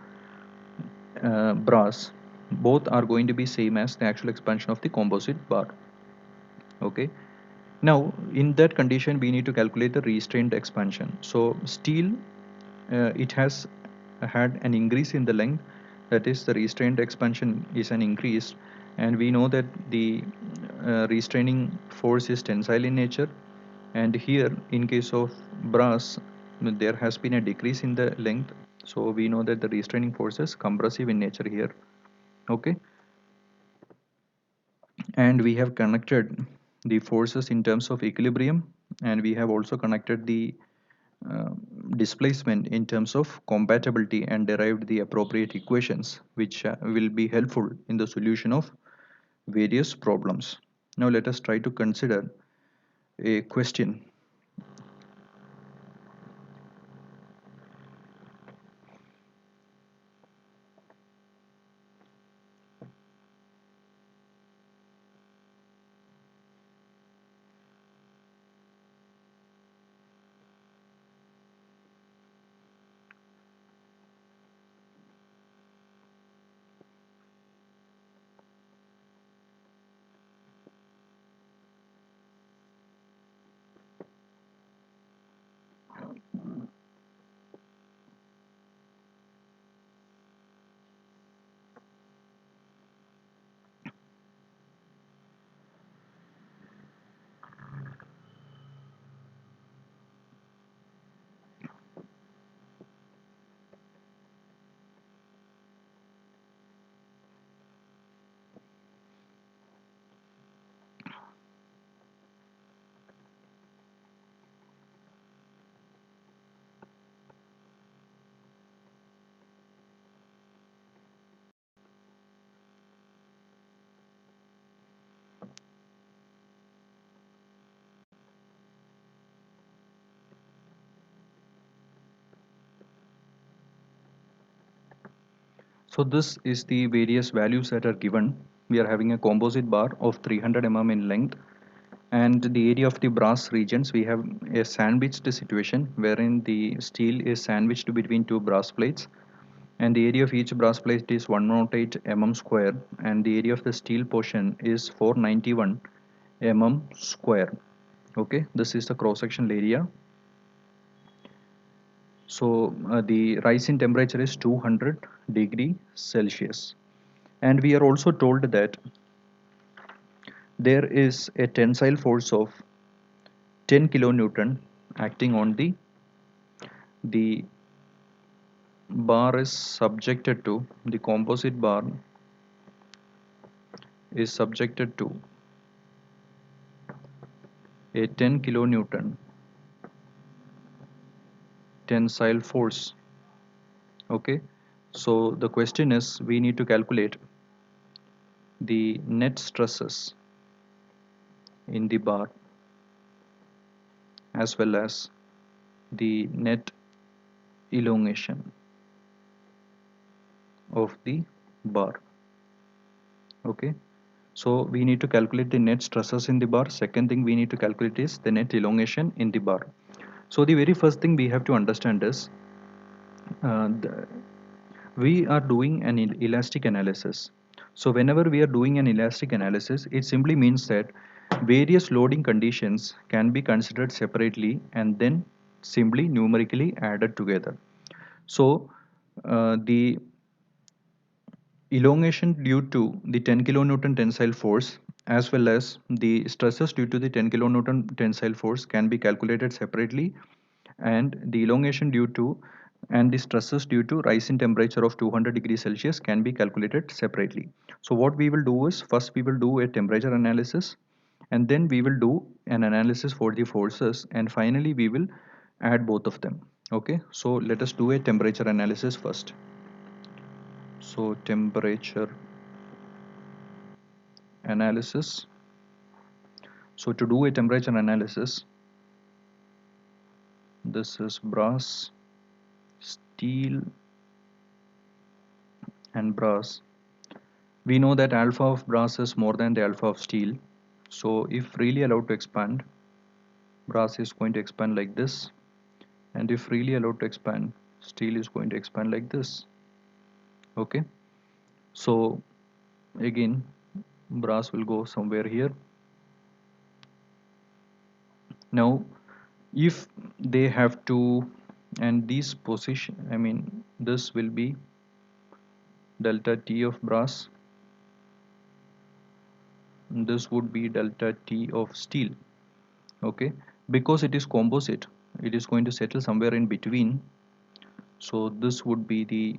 brass. Both are going to be same as the actual expansion of the composite bar. Okay, now in that condition we need to calculate the restrained expansion. So steel, it has had an increase in the length, that is the restrained expansion is an increase, and we know that the restraining force is tensile in nature, and here in case of brass there has been a decrease in the length, so we know that the restraining force is compressive in nature here. Okay, and we have connected the forces in terms of equilibrium, and we have also connected the uh, displacement in terms of compatibility and derived the appropriate equations which will be helpful in the solution of various problems. Now let us try to consider a question. So this is the various values that are given. We are having a composite bar of 300 mm in length, and the area of the brass regions, we have a sandwiched situation wherein the steel is sandwiched between two brass plates, and the area of each brass plate is 108 mm square, and the area of the steel portion is 491 mm square. Okay, this is the cross sectional area. So the rise in temperature is 200 degrees Celsius, and we are also told that there is a tensile force of 10 kilonewton acting on the bar is subjected to the composite bar is subjected to a 10 kilonewton tensile force. Okay, so the question is, we need to calculate the net stresses in the bar as well as the net elongation of the bar. Okay, so we need to calculate the net stresses in the bar. Second thing we need to calculate is the net elongation in the bar. So the very first thing we have to understand is we are doing an elastic analysis. So whenever we are doing an elastic analysis, it simply means that various loading conditions can be considered separately and then simply numerically added together. So the elongation due to the 10 kilonewton tensile force as well as the stresses due to the 10 kilonewton tensile force can be calculated separately, and the elongation due to and the stresses due to rise in temperature of 200 degrees Celsius can be calculated separately. So what we will do is, first we will do a temperature analysis, and then we will do an analysis for the forces, and finally we will add both of them. Okay, so let us do a temperature analysis first. So temperature analysis. So to do a temperature analysis, this is brass, steel and brass. We know that alpha of brass is more than the alpha of steel. So if freely allowed to expand, brass is going to expand like this, and if freely allowed to expand, steel is going to expand like this. Okay, so again brass will go somewhere here. Now if they have to, and this position, I mean this will be delta T of brass, this would be delta T of steel. Okay, because it is composite, it is going to settle somewhere in between. So this would be the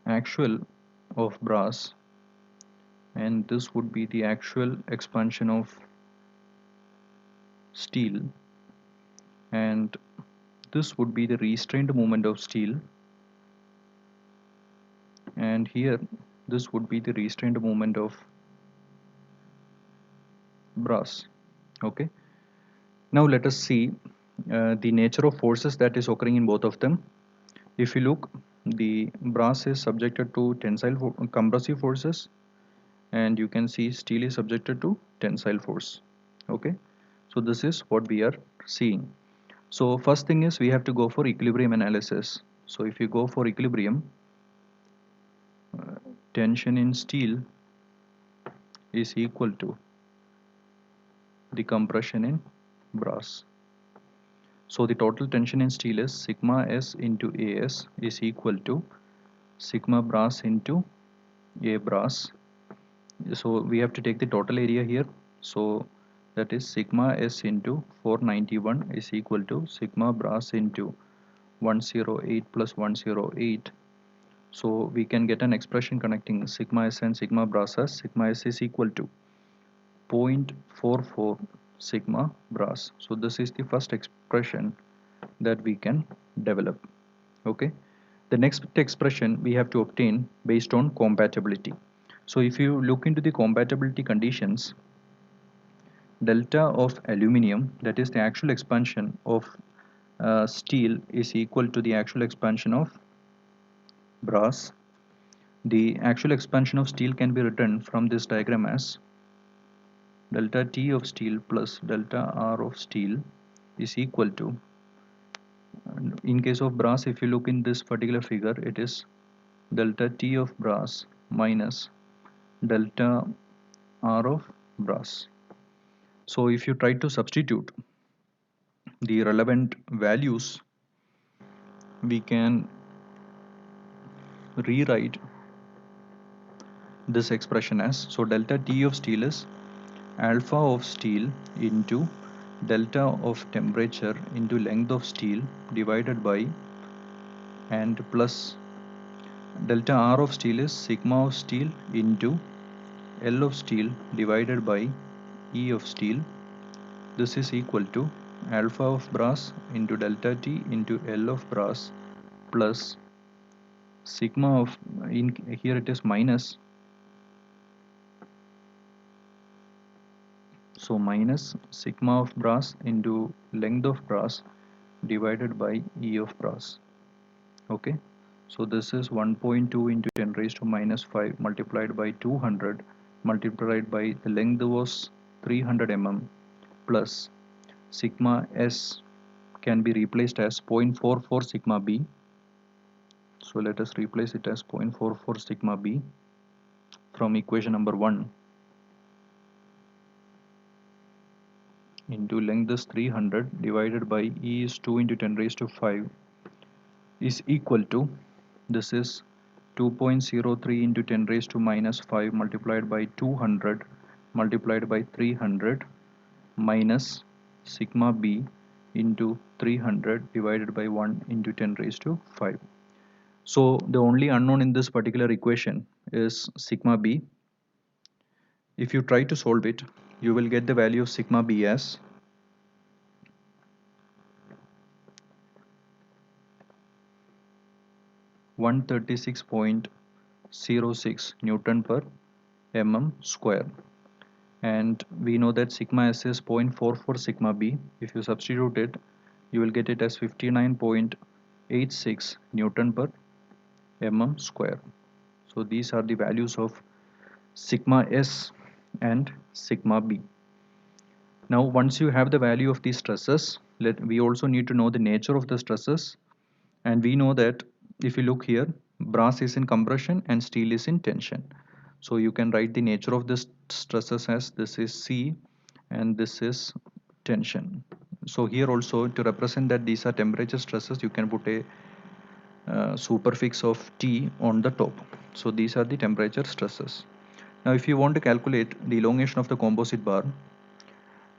actual of brass, and this would be the actual expansion of steel, and this would be the restrained movement of steel, and here this would be the restrained movement of brass. Okay, now let us see the nature of forces that is occurring in both of them. If you look, the brass is subjected to compressive forces, and you can see steel is subjected to tensile force. Okay, so this is what we are seeing. So first thing is we have to go for equilibrium analysis. So if you go for equilibrium, tension in steel is equal to the compression in brass. So the total tension in steel is sigma s into as is equal to sigma brass into a brass. So we have to take the total area here. So that is sigma s into 491 is equal to sigma brass into 108 plus 108. So we can get an expression connecting sigma s and sigma brass as sigma s is equal to 0.44 sigma brass. So this is the first expression that we can develop. Okay, the next expression we have to obtain based on compatibility. So if you look into the compatibility conditions, delta of aluminium, that is the actual expansion of steel is equal to the actual expansion of brass. The actual expansion of steel can be written from this diagram as delta T of steel plus delta R of steel is equal to, in case of brass, if you look in this particular figure, it is delta T of brass minus delta R of brass. So if you try to substitute the relevant values, we can rewrite this expression as, so delta T of steel is alpha of steel into delta of temperature into length of steel divided by, and plus delta R of steel is sigma of steel into L of steel divided by E of steel. This is equal to alpha of brass into delta T into L of brass plus sigma of, in here it is minus, so minus sigma of brass into length of brass divided by E of brass. Okay, so this is 1.2 into 10 raised to minus 5 multiplied by 200 multiplied by the length was 300 mm plus sigma S can be replaced as 0.44 sigma B. So let us replace it as 0.44 sigma B from equation number 1 into length is 300 divided by E is 2 into 10 raised to 5 is equal to, this is 2.03 into 10 raised to minus 5 multiplied by 200 multiplied by 300 minus sigma B into 300 divided by 1 into 10 raised to 5. So the only unknown in this particular equation is sigma B. If you try to solve it, you will get the value of sigma B as 136.06 Newton per mm square, and we know that sigma S is 0.44 sigma B. If you substitute it, you will get it as 59.86 Newton per mm square. So these are the values of sigma S and sigma B. Now once you have the value of these stresses, we also need to know the nature of the stresses, and we know that if you look here, brass is in compression and steel is in tension. So you can write the nature of the stresses as, this is C and this is tension. So here also, to represent that these are temperature stresses, you can put a superfix of T on the top. So these are the temperature stresses. Now if you want to calculate the elongation of the composite bar,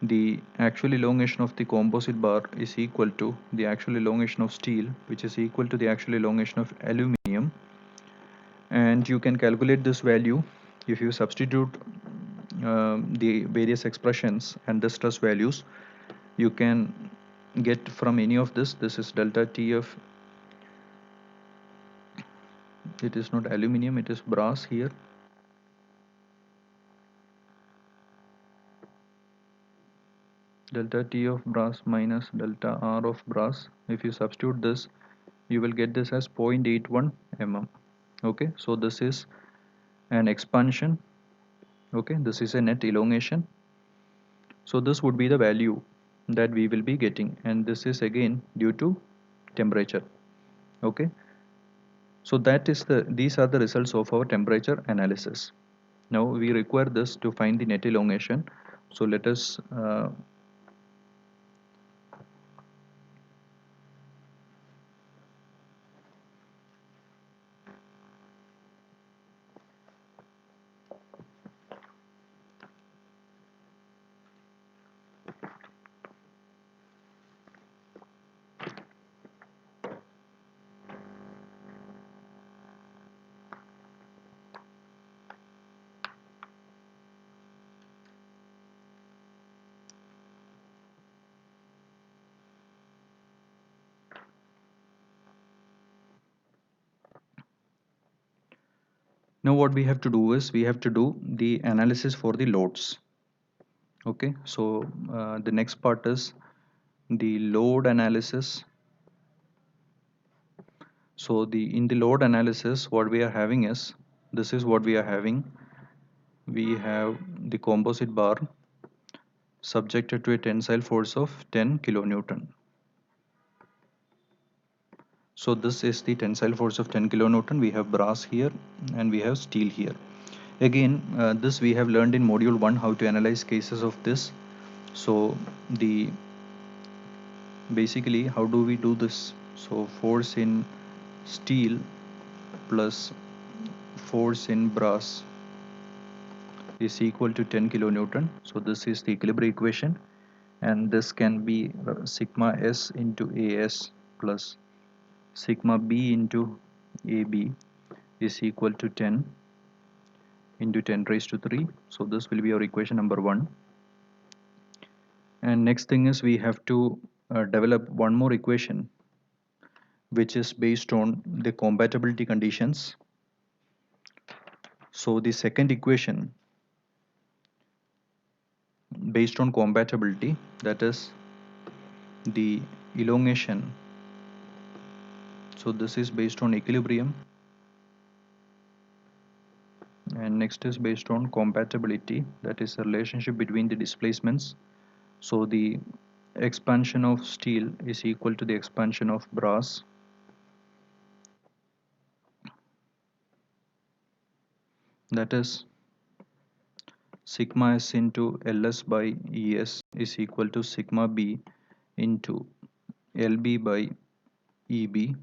the actual elongation of the composite bar is equal to the actual elongation of steel, which is equal to the actual elongation of aluminum, and you can calculate this value if you substitute the various expressions and the stress values. You can get from any of this. This is delta T of, it is not aluminum, it is brass here. Delta T of brass minus delta R of brass. If you substitute this, you will get this as 0.81 mm. Okay, so this is an expansion. Okay, this is a net elongation. So this would be the value that we will be getting, and this is again due to temperature. Okay, so that is these are the results of our temperature analysis. Now we require this to find the net elongation. So let us now what we have to do is we have to do the analysis for the loads. Okay, so the next part is the load analysis. So in the load analysis, what we are having is, this is what we are having. We have the composite bar subjected to a tensile force of 10 kilonewton. So this is the tensile force of 10 kilonewton. We have brass here and we have steel here. Again, this we have learned in module 1 how to analyze cases of this. So the basically how do we do this? So force in steel plus force in brass is equal to 10 kilonewton. So this is the equilibrium equation, and this can be sigma s into as plus sigma b into ab is equal to 10 into 10 raised to 3. So this will be our equation number 1. And next thing is we have to develop one more equation which is based on the compatibility conditions. So the second equation based on compatibility, that is the elongation. So this is based on equilibrium, and next is based on compatibility, that is the relationship between the displacements. So the expansion of steel is equal to the expansion of brass, that is sigma s into ls by es is equal to sigma b into lb by eb,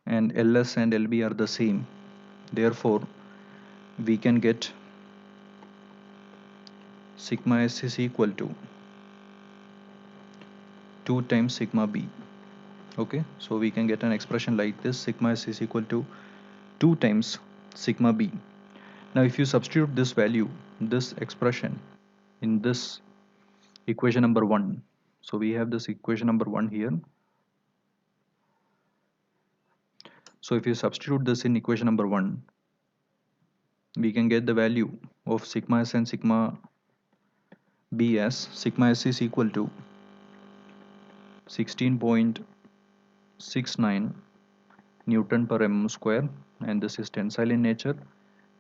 and ls and lb are the same, therefore we can get sigma s is equal to 2 times sigma b. Okay, so we can get an expression like this: sigma s is equal to 2 times sigma b. Now if you substitute this value, this expression, in this equation number 1, so we have this equation number 1 here. So if you substitute this in equation number 1, we can get the value of sigma s and sigma b as sigma s is equal to 16.69 Newton per mm square, and this is tensile in nature,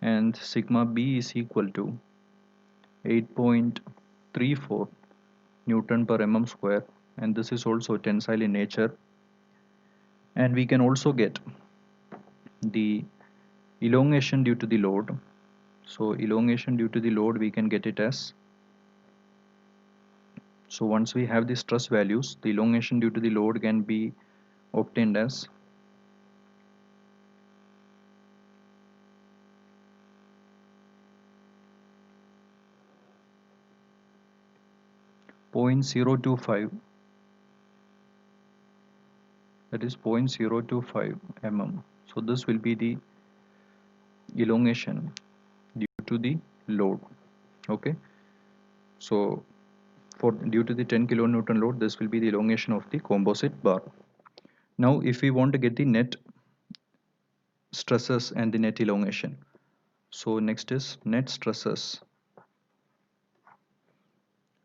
and sigma b is equal to 8.34 Newton per mm square, and this is also tensile in nature. And we can also get the elongation due to the load. So elongation due to the load, we can get it as, so once we have the stress values, the elongation due to the load can be obtained as 0.025, that is 0.025 mm. So this will be the elongation due to the load. Okay, so for due to the 10 kilonewton load, this will be the elongation of the composite bar. Now if we want to get the net stresses and the net elongation, so next is net stresses.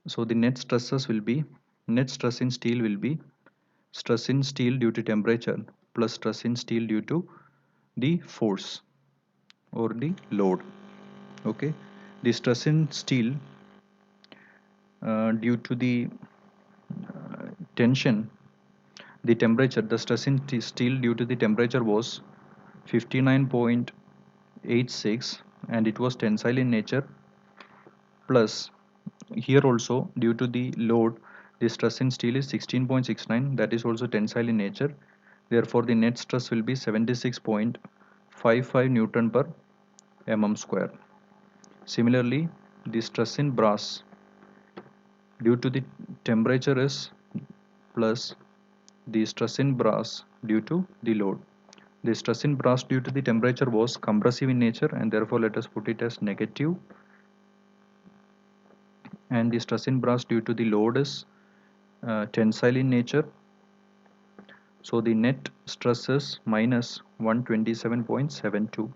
So the net stresses will be, net stress in steel will be stress in steel due to temperature plus stress in steel due to the force or the load. Okay, the stress in steel due to the tension, the temperature, the stress in steel due to the temperature was 59.86, and it was tensile in nature, plus here also due to the load, the stress in steel is 16.69, that is also tensile in nature, therefore the net stress will be 76.55 Newton per mm square. Similarly, the stress in brass due to the temperature is plus the stress in brass due to the load. The stress in brass due to the temperature was compressive in nature, and therefore let us put it as negative, and the stress in brass due to the load is tensile in nature. So the net stress is minus 127.72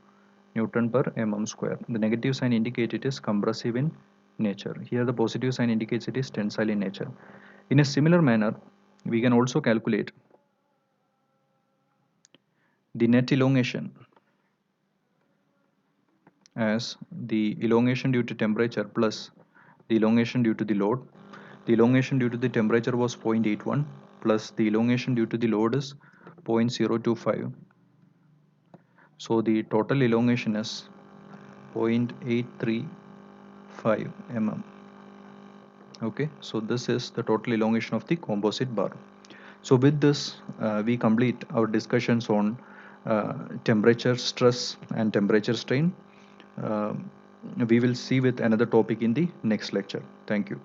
Newton per mm square. The negative sign indicates it is compressive in nature. Here the positive sign indicates it is tensile in nature. In a similar manner, We can also calculate the net elongation as the elongation due to temperature plus the elongation due to the load. The elongation due to the temperature was 0.81 plus the elongation due to the load is 0.025. So the total elongation is 0.835 mm. Okay, so this is the total elongation of the composite bar. So with this, we complete our discussions on temperature stress and temperature strain. We will see with another topic in the next lecture. Thank you.